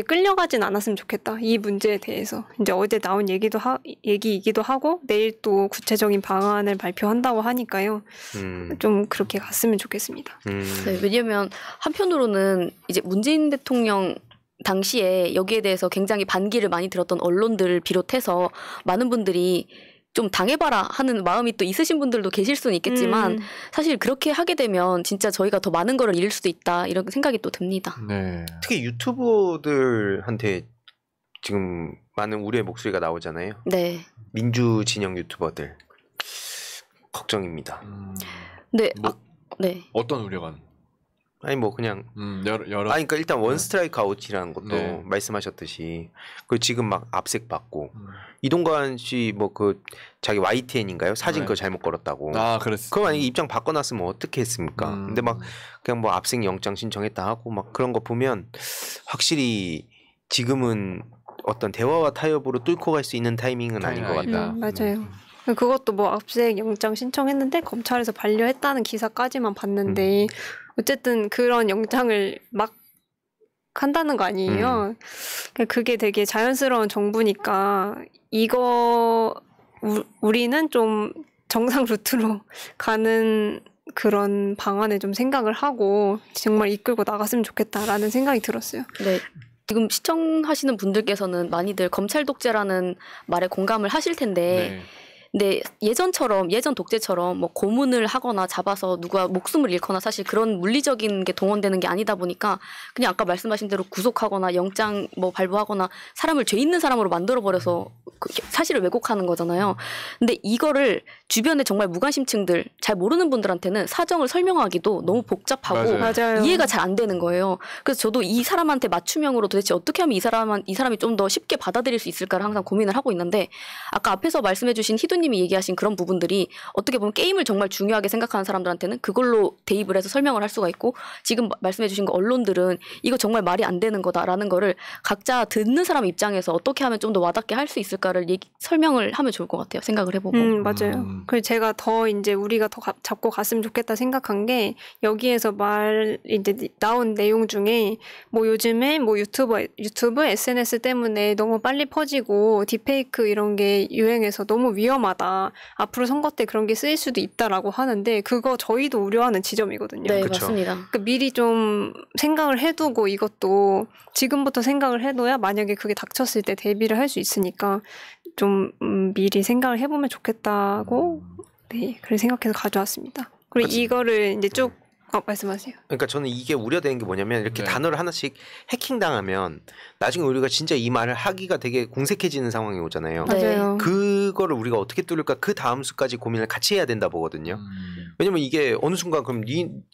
끌려가진 않았으면 좋겠다. 이 문제에 대해서. 이제 어제 나온 얘기이기도 하고, 내일 또 구체적인 방안을 발표한다고 하니까요. 좀 그렇게 갔으면 좋겠습니다. 네, 왜냐면 한편으로는 이제 문재인 대통령 당시에 여기에 대해서 굉장히 반기를 많이 들었던 언론들을 비롯해서 많은 분들이 좀 당해봐라 하는 마음이 또 있으신 분들도 계실 수는 있겠지만 사실 그렇게 하게 되면 진짜 저희가 더 많은 거를 잃을 수도 있다, 이런 생각이 또 듭니다. 네. 특히 유튜버들한테 지금 많은 우려의 목소리가 나오잖아요. 네. 민주 진영 유튜버들 걱정입니다. 네, 뭐, 네. 어떤 우려가? 아니 뭐 그냥 여러. 아니 그러니까 일단 원 스트라이크 아웃이라는 것도 네. 말씀하셨듯이 그 지금 막 압색 받고 이동관 씨 뭐 그 자기 YTN인가요? 사진 네. 그거 잘못 걸었다고. 아, 그랬어. 그거 만약에 입장 바꿔놨으면 어떻게 했습니까? 근데 막 그냥 뭐 압색 영장 신청했다 하고 막 그런 거 보면 확실히 지금은 어떤 대화와 타협으로 뚫고 갈 수 있는 타이밍은 아닌 것 같다. 맞아요. 그것도 뭐 압색 영장 신청했는데 검찰에서 반려했다는 기사까지만 봤는데 어쨌든 그런 영장을 막 한다는 거 아니에요. 그게 되게 자연스러운 정부니까 이거 우리는 좀 정상 루트로 가는 그런 방안을 좀 생각을 하고 정말 이끌고 나갔으면 좋겠다라는 생각이 들었어요. 네. 지금 시청하시는 분들께서는 많이들 검찰 독재라는 말에 공감을 하실 텐데 네. 근데 예전 독재처럼 뭐 고문을 하거나 잡아서 누가 목숨을 잃거나 사실 그런 물리적인 게 동원되는 게 아니다 보니까 그냥 아까 말씀하신 대로 구속하거나 영장 뭐 발부하거나 사람을 죄 있는 사람으로 만들어버려서 그 사실을 왜곡하는 거잖아요. 근데 이거를 주변에 정말 무관심층들 잘 모르는 분들한테는 사정을 설명하기도 너무 복잡하고 맞아요. 이해가 잘 안 되는 거예요. 그래서 저도 이 사람한테 맞춤형으로 도대체 어떻게 하면 이 사람이 좀 더 쉽게 받아들일 수 있을까를 항상 고민을 하고 있는데 아까 앞에서 말씀해주신 희두님이 얘기하신 그런 부분들이 어떻게 보면 게임을 정말 중요하게 생각하는 사람들한테는 그걸로 대입을 해서 설명을 할 수가 있고 지금 말씀해주신 거 언론들은 이거 정말 말이 안 되는 거다라는 거를 각자 듣는 사람 입장에서 어떻게 하면 좀 더 와닿게 할 수 있을까를 설명을 하면 좋을 것 같아요. 생각을 해보고. 맞아요. 그리고 제가 더 이제 우리가 더 잡고 갔으면 좋겠다 생각한 게 여기에서 이제 나온 내용 중에 뭐 요즘에 뭐 유튜브 SNS 때문에 너무 빨리 퍼지고 딥페이크 이런 게 유행해서 너무 위험하다. 앞으로 선거 때 그런 게 쓰일 수도 있다라고 하는데 그거 저희도 우려하는 지점이거든요. 네, 그쵸. 맞습니다. 그러니까 미리 좀 생각을 해두고 이것도 지금부터 생각을 해둬야 만약에 그게 닥쳤을 때 대비를 할 수 있으니까 좀 미리 생각을 해보면 좋겠다고 네, 그렇게 생각해서 가져왔습니다. 그리고 이거를 이제 쭉 말씀하세요. 그러니까 저는 이게 우려되는 게 뭐냐면 이렇게 네. 단어를 하나씩 해킹당하면 나중에 우리가 진짜 이 말을 하기가 되게 공색해지는 상황이 오잖아요. 네. 맞아요. 그거를 우리가 어떻게 뚫을까 그 다음 수까지 고민을 같이 해야 된다 보거든요. 왜냐면 이게 어느 순간 그럼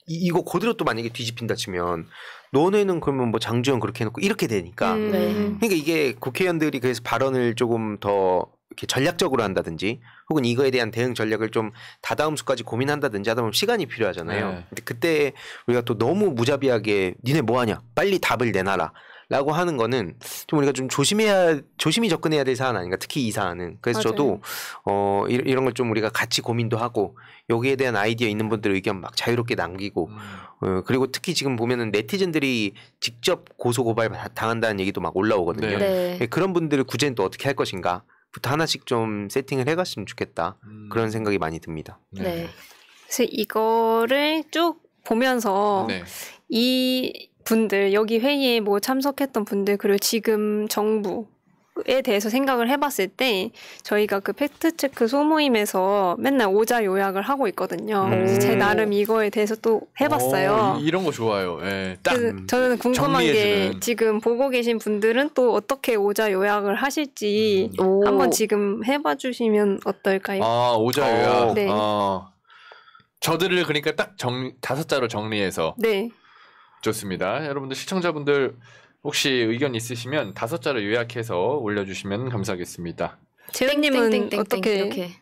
이거 그대로 또 만약에 뒤집힌다 치면 너네는 그러면 뭐 장주영 그렇게 해놓고 이렇게 되니까 네. 그러니까 이게 국회의원들이 그래서 발언을 조금 더 이렇게 전략적으로 한다든지 혹은 이거에 대한 대응 전략을 좀 다다음 수까지 고민한다든지 하다 보면 시간이 필요하잖아요. 네. 근데 그때 우리가 또 너무 무자비하게 니네 뭐하냐 빨리 답을 내놔라 라고 하는 거는 좀 우리가 좀 조심히 접근해야 될 사안 아닌가 특히 이 사안은. 그래서 맞아요. 저도 이런 걸 좀 우리가 같이 고민도 하고 여기에 대한 아이디어 있는 분들 의견 막 자유롭게 남기고 그리고 특히 지금 보면은 네티즌들이 직접 고소고발 당한다는 얘기도 막 올라오거든요. 네. 네. 그런 분들을 구제는 또 어떻게 할 것인가 부터 하나씩 좀 세팅을 해갔으면 좋겠다 그런 생각이 많이 듭니다. 네. 그래서 이거를 쭉 보면서 네. 이 분들 여기 회의에 뭐 참석했던 분들 그리고 지금 정부에 대해서 생각을 해봤을 때 저희가 그 팩트체크 소모임에서 맨날 오자 요약을 하고 있거든요. 그래서 제 나름 이거에 대해서 또 해봤어요. 이런 거 좋아요. 예. 딱 그래서 저는 궁금한 게 정리해주는. 지금 보고 계신 분들은 또 어떻게 오자 요약을 하실지 오. 한번 지금 해봐 주시면 어떨까요? 오자 요약. 네. 저들을 그러니까 딱 5자로 정리해서 네. 좋습니다. 여러분들 시청자분들 혹시 의견 있으시면 5자로 요약해서 올려주시면 감사하겠습니다. 재현님은 땡땡땡땡 이렇게.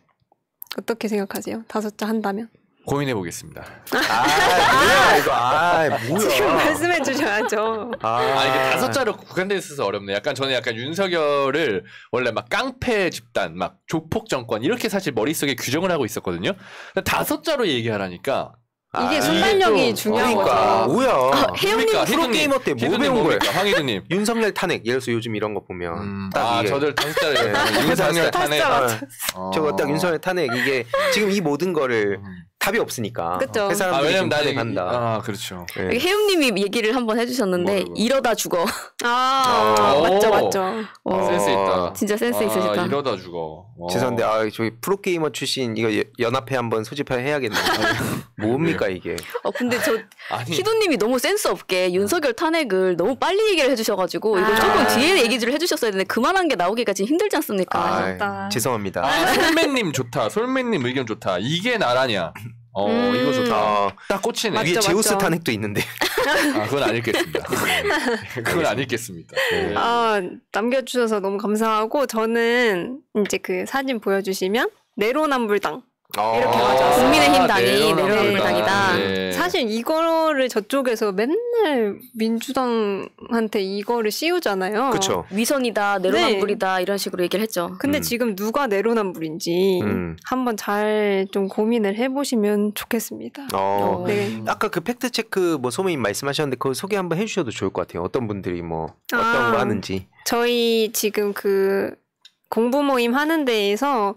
어떻게 생각하세요? 5자 한다면? 고민해 보겠습니다. 뭐야 이거 지금 뭐야. 말씀해 주셔야죠. 이게 5자로 국한돼 있어서 어렵네. 저는 약간 윤석열을 원래 막 깡패 집단, 막 조폭 정권 이렇게 사실 머릿속에 규정을 하고 있었거든요. 5자로 얘기하라니까. 이게 순발력이 이게 또- 중요한 그러니까 거죠. 뭐야. 혜영님 프로게이머 때 뭐 배운 거야? 황희두님. 윤석열 탄핵 예를 들어서 요즘 이런 거 보면 딱 이게 저들 5자로 네. 윤석열 다섯 탄핵. 저거 딱 윤석열 탄핵 이게 지금 이 모든 거를 답이 없으니까 그쵸. 그 사람들이 왜냐면 지금 나는 탄핵한다. 그렇죠. 네. 여기 혜영님이 얘기를 한번 해주셨는데 뭐라고? 이러다 죽어. 맞죠, 맞죠. 센스 있다. 진짜 센스 있으시다. 이러다 죽어. 죄송한데 저기 프로게이머 출신 이거 연합회 한번 소집해 해야겠네. 뭡니까 이게? 근데 저 아니. 희도님이 너무 센스 없게 윤석열 탄핵을 너무 빨리 얘기를 해주셔가지고 이거 조금 뒤에 얘기를 해주셨어야 되는데 그만한 게 나오기가 지금 힘들지 않습니까? 아쉽다. 죄송합니다. 솔맨님 좋다. 솔맨님 의견 좋다. 이게 나라냐? 이거 좋다. 어, 딱 꽂히네. 맞죠, 위에 제우스 맞죠. 탄핵도 있는데. 그건 안 읽겠습니다. 그건 안 읽겠습니다. 네. 남겨주셔서 너무 감사하고 저는 이제 그 사진 보여주시면 내로남불당 이렇게 가져왔어요. 국민의힘 당이 내로남불당. 내로남불당이다. 네. 사실 이거를 저쪽에서 맨날 민주당한테 이거를 씌우잖아요. 그렇죠. 위선이다, 내로남불이다 이런 식으로 얘기를 했죠. 근데 지금 누가 내로남불인지 한번 잘 좀 고민을 해보시면 좋겠습니다. 네. 아까 그 팩트 체크 뭐 소모임 말씀하셨는데 그거 소개 한번 해주셔도 좋을 것 같아요. 어떤 분들이 뭐 어떤 거 하는지. 저희 지금 그 공부 모임 하는 데에서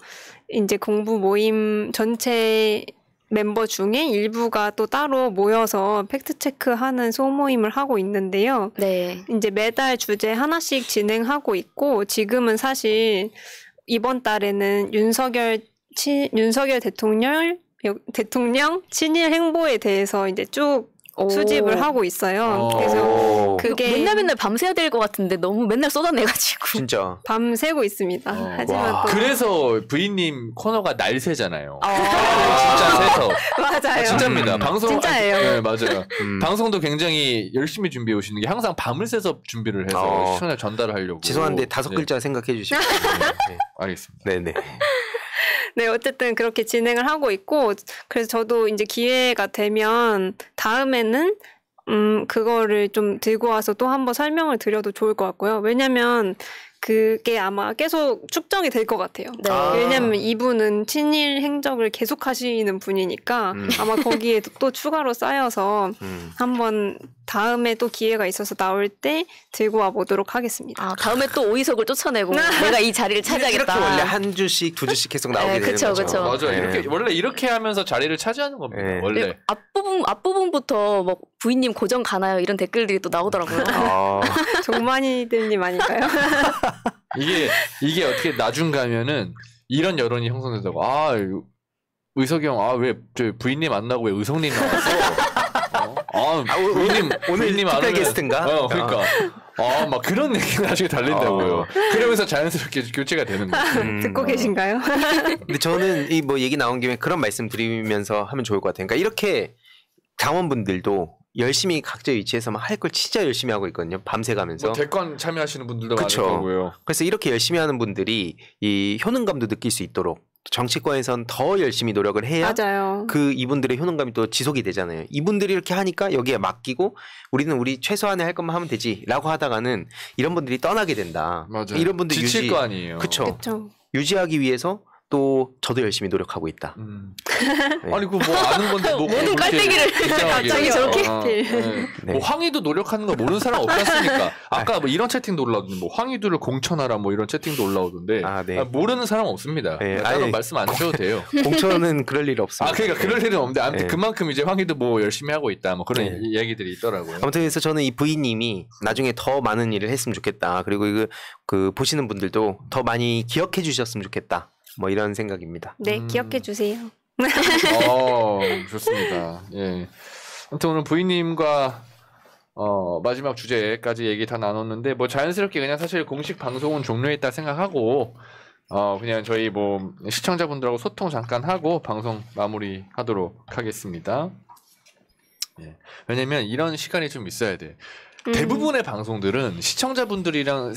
이제 공부 모임 전체 멤버 중에 일부가 또 따로 모여서 팩트 체크하는 소모임을 하고 있는데요. 네. 이제 매달 주제 하나씩 진행하고 있고 지금은 사실 이번 달에는 윤석열 대통령 친일 행보에 대해서 이제 쭉 수집을 하고 있어요. 그래서 그게 맨날 밤새야 될 것 같은데 너무 맨날 쏟아내가지고 진짜. 밤새고 있습니다. 하지만 또 그래서 부인님 코너가 날새잖아요. 진짜 새서. 맞아요. 진짜입니다. 방송 진짜예요. 네, 맞아요. 방송도 굉장히 열심히 준비해 오시는 게 항상 밤을 새서 준비를 해서 시청자 전달을 하려고. 죄송한데 5글자 생각해 주시면. 네. 알겠습니다. 네네. 네, 어쨌든 그렇게 진행을 하고 있고, 그래서 저도 이제 기회가 되면 다음에는, 그거를 좀 들고 와서 또 한번 설명을 드려도 좋을 것 같고요. 왜냐면 그게 아마 계속 축적이 될 것 같아요. 네. 왜냐면 이분은 친일 행적을 계속 하시는 분이니까 아마 거기에 또 추가로 쌓여서 한번 다음에 또 기회가 있어서 나올 때 들고 와 보도록 하겠습니다. 다음에 또 오이석을 쫓아내고 내가 이 자리를 차지하겠다. 이렇게 원래 한 주씩 2주씩 계속 나오게 되는 그쵸, 거죠. 그쵸. 맞아. 네. 이렇게 원래 이렇게 하면서 자리를 차지하는 겁니다. 네. 원래. 앞부분부터 뭐 부인님 고정 가나요? 이런 댓글들이 또 나오더라고요. 종만이들님 아닌가요? 이게 어떻게 나중 가면은 이런 여론이 형성되다고 의석이 형 왜 저 부인님 만나고 왜 의석님 나왔어? 오늘 특별 게스트인가? 그러니까 막 그런 얘기가 나중에 달린다고요. 그러면서 자연스럽게 교체가 되는 거죠. 듣고 계신가요? 근데 저는 이 뭐 얘기 나온 김에 그런 말씀 드리면서 하면 좋을 것 같아요. 그러니까 이렇게 당원분들도 열심히 각자 위치에서 막 할 걸 진짜 열심히 하고 있거든요. 밤새 가면서. 뭐 대권 참여하시는 분들도 그쵸. 많을 거고요. 그래서 이렇게 열심히 하는 분들이 이 효능감도 느낄 수 있도록 정치권에선 더 열심히 노력을 해야 맞아요. 이분들의 효능감이 또 지속이 되잖아요. 이분들이 이렇게 하니까 여기에 맡기고 우리는 우리 최소한의 할 것만 하면 되지라고 하다가는 이런 분들이 떠나게 된다. 맞아요. 이런 분들 지칠 거 아니에요. 그렇죠. 그쵸. 유지하기 위해서 또 저도 열심히 노력하고 있다. 네. 아니 뭐 아는 건데 뭐 모든 깔때기를 갑자기 저렇게 네. 뭐 황희도 노력하는 거 모르는 사람 없지 않습니까? 아까 뭐 이런 채팅도 올라오던데 뭐 황희도를 공천하라 뭐 이런 채팅도 올라오던데 네. 모르는 사람 없습니다. 네. 따로 말씀 안 주셔도 돼요. 공천은 그럴 일 없습니다. 그러니까 그럴 일은 없는데 아무튼 네. 그만큼 이제 황희도 뭐 열심히 하고 있다 뭐 그런 네. 이야기들이 있더라고요. 아무튼 그래서 저는 이 부인님이 나중에 더 많은 일을 했으면 좋겠다. 그리고 그 보시는 분들도 더 많이 기억해 주셨으면 좋겠다. 뭐 이런 생각입니다. 네, 기억해 주세요. 좋습니다. 예. 아무튼 오늘 부인님과 마지막 주제까지 얘기 다 나눴는데 뭐 자연스럽게 그냥 사실 공식 방송은 종료했다 생각하고 그냥 저희 뭐 시청자분들하고 소통 잠깐 하고 방송 마무리하도록 하겠습니다. 예. 왜냐면 이런 시간이 좀 있어야 돼. 대부분의 방송들은 시청자분들이랑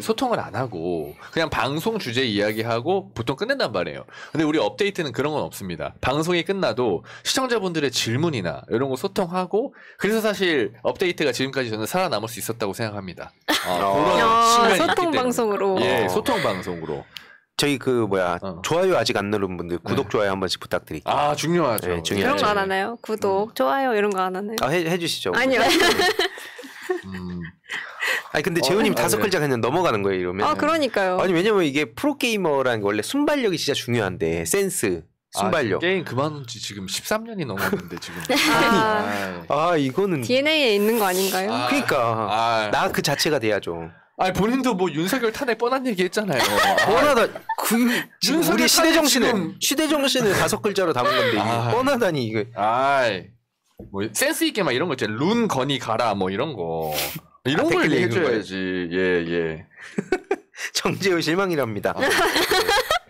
소통을 안 하고 그냥 방송 주제 이야기하고 보통 끝낸단 말이에요. 근데 우리 업데이트는 그런 건 없습니다. 방송이 끝나도 시청자분들의 질문이나 이런 거 소통하고 그래서 사실 업데이트가 지금까지 저는 살아남을 수 있었다고 생각합니다. 그런 측면이 있기 소통 때문에. 방송으로. 예, 소통 방송으로. 저희 좋아요 아직 안 누른 분들 구독 좋아요 한 번씩 부탁드릴게요. 중요하죠. 네, 중요하죠. 그런 거 안 하나요? 구독, 좋아요 이런 거 안 하나요? 해주시죠. 아니요. 아니 근데 재훈님 네. 5글자 그냥 넘어가는 거예요 이러면. 그러니까요. 아니 왜냐면 이게 프로게이머라는 게 원래 순발력이 진짜 중요한데 센스, 순발력. 게임 그만둔 지 지금 13년이 넘었는데 지금. 이거는 DNA에 있는 거 아닌가요? 그러니까 나 그 자체가 돼야죠. 본인도 뭐 윤석열 탄핵 뻔한 얘기 했잖아요. 뻔하다. 지금 윤석열 우리 시대 정신을 지금... 5글자로 담은 건데 이게 뻔하다니 이거. 뭐 센스 있게 막 이런 거 있잖아요. 룬 건이 가라 뭐 이런 거. 이런 걸 해줘야지. 예. 정재호 실망이랍니다.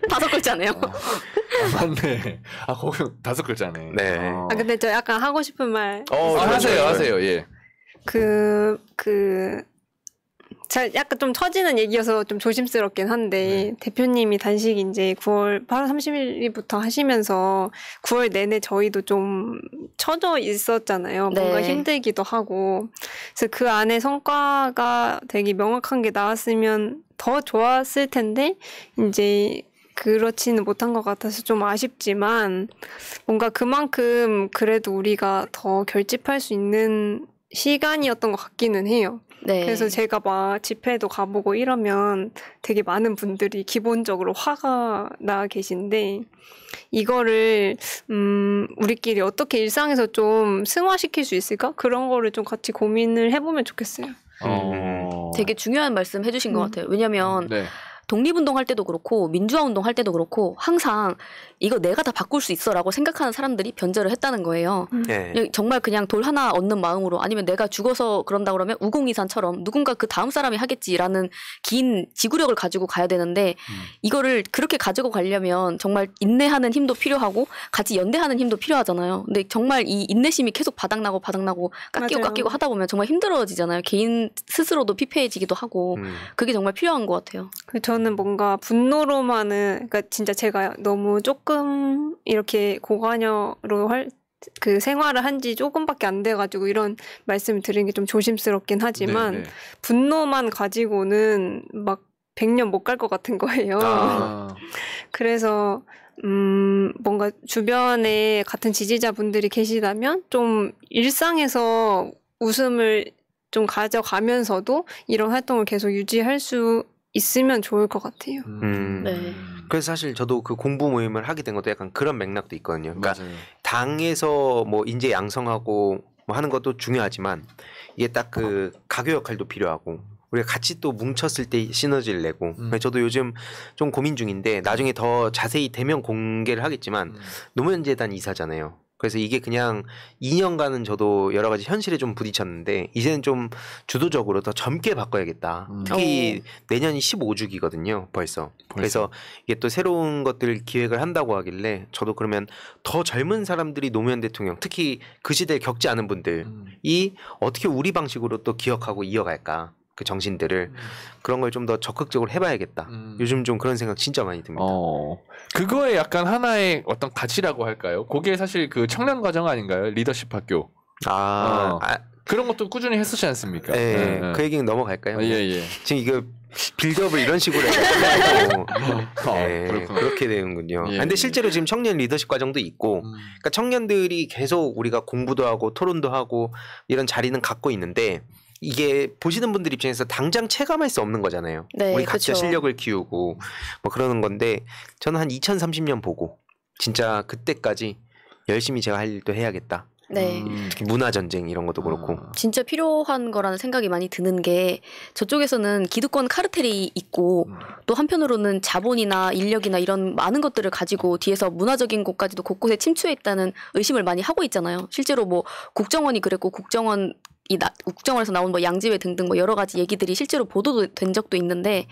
5글자네요. 맞네. 아, 거기 5글자네. 네. 아 근데 저 약간 하고 싶은 말 하세요. 예. 잘 약간 좀 처지는 얘기여서 좀 조심스럽긴 한데 대표님이 단식 이제 8월 30일부터 하시면서 9월 내내 저희도 좀 처져 있었잖아요. 뭔가 네. 힘들기도 하고 그래서 그 안에 성과가 되게 명확한 게 나왔으면 더 좋았을 텐데 이제 그렇지는 못한 것 같아서 좀 아쉽지만 뭔가 그만큼 그래도 우리가 더 결집할 수 있는 시간이었던 것 같기는 해요. 네. 그래서 제가 막 집회도 가보고 이러면 되게 많은 분들이 기본적으로 화가 나 계신데 이거를 우리끼리 어떻게 일상에서 좀 승화시킬 수 있을까? 그런 거를 좀 같이 고민을 해보면 좋겠어요. 되게 중요한 말씀 해주신 것 같아요. 왜냐면 네. 독립운동 할 때도 그렇고 민주화 운동 할 때도 그렇고 항상 이거 내가 다 바꿀 수 있어라고 생각하는 사람들이 변절을 했다는 거예요. 네. 정말 그냥 돌 하나 얻는 마음으로 아니면 내가 죽어서 그런다 그러면 우공이산처럼 누군가 그 다음 사람이 하겠지라는 긴 지구력을 가지고 가야 되는데 이거를 그렇게 가지고 가려면 정말 인내하는 힘도 필요하고 같이 연대하는 힘도 필요하잖아요. 근데 정말 이 인내심이 계속 바닥나고 깎이고 맞아요. 깎이고 하다 보면 정말 힘들어지잖아요. 개인 스스로도 피폐해지기도 하고 그게 정말 필요한 것 같아요. 저는 뭔가 분노로만은 그러니까 진짜 제가 너무 조금 이렇게 고관여로 그 생활을 한 지 조금밖에 안 돼가지고 이런 말씀을 드리는 게 좀 조심스럽긴 하지만 네. 분노만 가지고는 막 100년 못 갈 것 같은 거예요. 그래서 뭔가 주변에 같은 지지자분들이 계시다면 좀 일상에서 웃음을 좀 가져가면서도 이런 활동을 계속 유지할 수 있으면 좋을 것 같아요. 네. 그래서 사실 저도 그 공부 모임을 하게 된 것도 약간 그런 맥락도 있거든요. 그러니까 맞아요. 당에서 뭐 인재 양성하고 뭐 하는 것도 중요하지만 이게 딱 그 가교 역할도 필요하고 우리가 같이 또 뭉쳤을 때 시너지를 내고 저도 요즘 좀 고민 중인데 나중에 더 자세히 대면 공개를 하겠지만 노무현재단 이사잖아요. 그래서 이게 그냥 2년간은 저도 여러 가지 현실에 좀 부딪혔는데 이제는 좀 주도적으로 더 젊게 바꿔야겠다. 특히 내년이 15주기거든요. 벌써. 그래서 이게 또 새로운 것들 기획을 한다고 하길래 저도 그러면 더 젊은 사람들이 노무현 대통령 특히 그 시대에 겪지 않은 분들이 어떻게 우리 방식으로 또 기억하고 이어갈까. 그 정신들을 그런 걸 좀 더 적극적으로 해봐야겠다. 요즘 좀 그런 생각 진짜 많이 듭니다. 그거에 약간 하나의 어떤 가치라고 할까요? 그게 사실 그 청년 과정 아닌가요? 리더십 학교. 그런 것도 꾸준히 했었지 않습니까? 네, 그 얘기는 넘어갈까요? 예. 지금 이거 빌드업을 이런 식으로 해서 그렇게 되는군요. 예. 근데 실제로 지금 청년 리더십 과정도 있고, 그러니까 청년들이 계속 우리가 공부도 하고 토론도 하고 이런 자리는 갖고 있는데. 이게 보시는 분들 입장에서 당장 체감할 수 없는 거잖아요. 네, 우리 각자 그쵸. 실력을 키우고 뭐 그러는 건데 저는 한 2030년 보고 진짜 그때까지 열심히 제가 할 일도 해야겠다. 네. 특히 문화 전쟁 이런 것도 그렇고. 진짜 필요한 거라는 생각이 많이 드는 게 저쪽에서는 기득권 카르텔이 있고 또 한편으로는 자본이나 인력이나 이런 많은 것들을 가지고 뒤에서 문화적인 곳까지도 곳곳에 침투해 있다는 의심을 많이 하고 있잖아요. 실제로 뭐 국정원이 그랬고 국정원에서 나온 뭐 양지회 등등 뭐 여러 가지 얘기들이 실제로 보도된 적도 있는데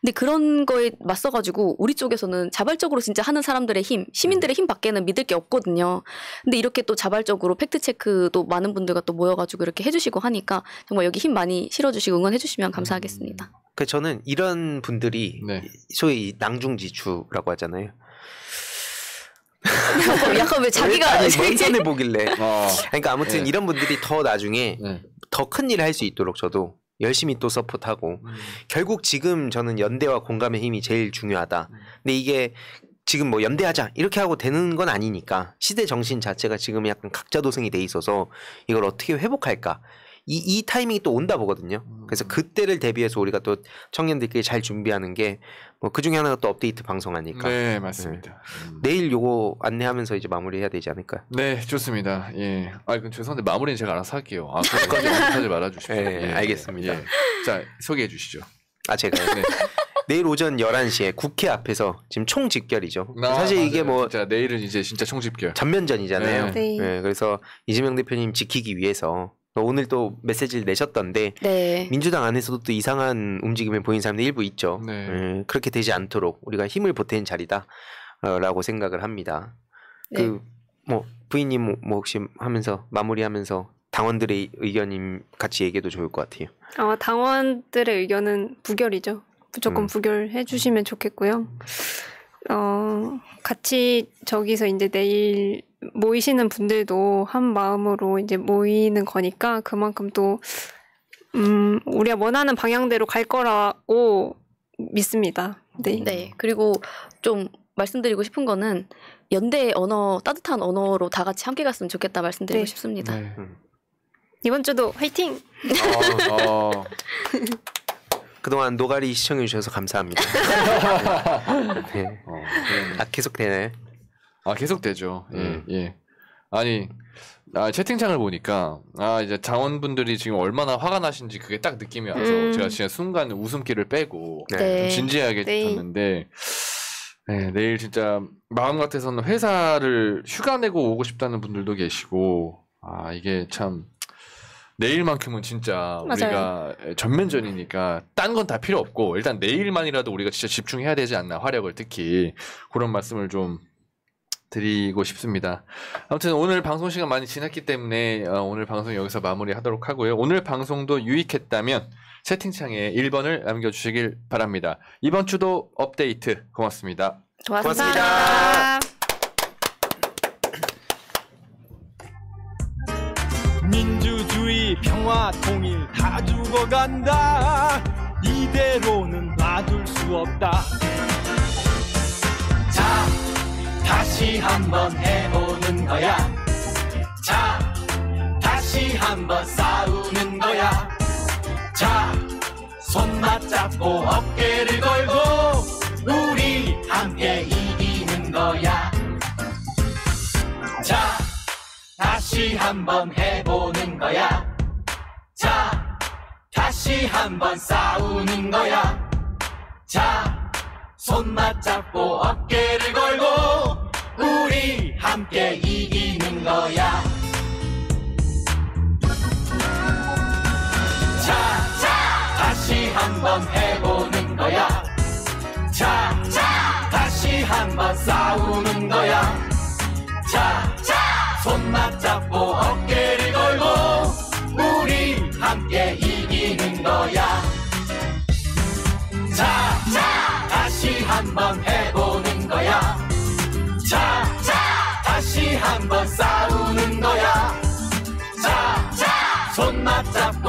근데 그런 거에 맞서가지고 우리 쪽에서는 자발적으로 진짜 하는 사람들의 힘, 시민들의 힘밖에는 믿을 게 없거든요. 근데 이렇게 또 자발적으로 팩트체크도 많은 분들과 또 모여가지고 이렇게 해주시고 하니까 정말 여기 힘 많이 실어주시고 응원해주시면 감사하겠습니다. 그 저는 이런 분들이 소위 낭중지추라고 하잖아요. 약간 왜 자기가 아니 먼 손해 보길래. 그러니까 아무튼 이런 분들이 더 나중에 더 큰 일을 할 수 있도록 저도 열심히 또 서포트하고 결국 지금 저는 연대와 공감의 힘이 제일 중요하다. 근데 이게 지금 뭐 연대하자 이렇게 하고 되는 건 아니니까 시대 정신 자체가 지금 약간 각자도생이 돼 있어서 이걸 어떻게 회복할까. 이 타이밍이 또 온다 보거든요. 그래서 그때를 대비해서 우리가 또 청년들끼리 잘 준비하는 게 뭐 그 중에 하나가 또 업데이트 방송 아닐까. 네, 맞습니다. 내일 요거 안내하면서 이제 마무리해야 되지 않을까요? 네, 좋습니다. 예. 그럼 죄송한데 마무리는 제가 알아서 할게요. 그것까지 하지 말아주십시오. 네, 알겠습니다. 자, 소개해 주시죠. 제가요? 네. 내일 오전 11시에 국회 앞에서 지금 총집결이죠. 사실 맞아요. 이게 뭐 진짜 내일은 이제 진짜 총집결. 전면전이잖아요. 네. 네, 그래서 이재명 대표님 지키기 위해서 오늘 또 메시지를 내셨던데 네. 민주당 안에서도 또 이상한 움직임을 보이는 사람들이 일부 있죠. 네. 그렇게 되지 않도록 우리가 힘을 보태는 자리다. 라고 생각을 합니다. 네. 그 뭐 부인님 뭐 혹시 하면서 마무리하면서 당원들의 의견님 같이 얘기해도 좋을 것 같아요. 당원들의 의견은 부결이죠. 무조건 부결해 주시면 좋겠고요. 같이 저기서 이제 내일 모이시는 분들도 한 마음으로 이제 모이는 거니까 그만큼 또 우리가 원하는 방향대로 갈 거라고 믿습니다. 네. 네. 그리고 좀 말씀드리고 싶은 거는 연대의 언어, 따뜻한 언어로 다 같이 함께 갔으면 좋겠다 말씀드리고 네. 싶습니다. 네. 이번 주도 화이팅! 그동안 노가리 시청해 주셔서 감사합니다. 네. 계속 되나요? 계속 되죠. 예. 아니 채팅창을 보니까 이제 장원분들이 지금 얼마나 화가 나신지 그게 딱 느낌이 와서 제가 진짜 순간 웃음기를 빼고 네. 좀 진지하게 졌는데 내일 진짜 마음 같아서는 회사를 휴가 내고 오고 싶다는 분들도 계시고 이게 참 내일만큼은 진짜 맞아요. 우리가 전면전이니까 딴 건 다 필요 없고 일단 내일만이라도 우리가 진짜 집중해야 되지 않나, 화력을 특히 그런 말씀을 좀 드리고 싶습니다. 아무튼 오늘 방송 시간 많이 지났기 때문에 오늘 방송 여기서 마무리하도록 하고요. 오늘 방송도 유익했다면 채팅창에 1번을 남겨주시길 바랍니다. 이번 주도 업데이트 고맙습니다. 고맙습니다. 민주주의 평화 통일 다 죽어간다. 이대로는 놔둘 수 없다. 자, 다시 한번 해보는 거야. 자, 다시 한번 싸우는 거야. 자, 손 맞잡고 어깨를 걸고 우리 함께 이기는 거야. 자, 다시 한번 해보는 거야. 자, 다시 한번 싸우는 거야. 자, 손 맞잡고 어깨를 걸고 우리 함께 이기는 거야. 다시 한번 해보는 거야. 자, 다시 한번 싸우는 거야. 자, 손 맞잡고 어깨를 걸고 우리 함께 이기는 거야. 자, 다시 한번 해보는 거야. 자, 다시 한번 싸우는 거야. 자, 손 맞잡고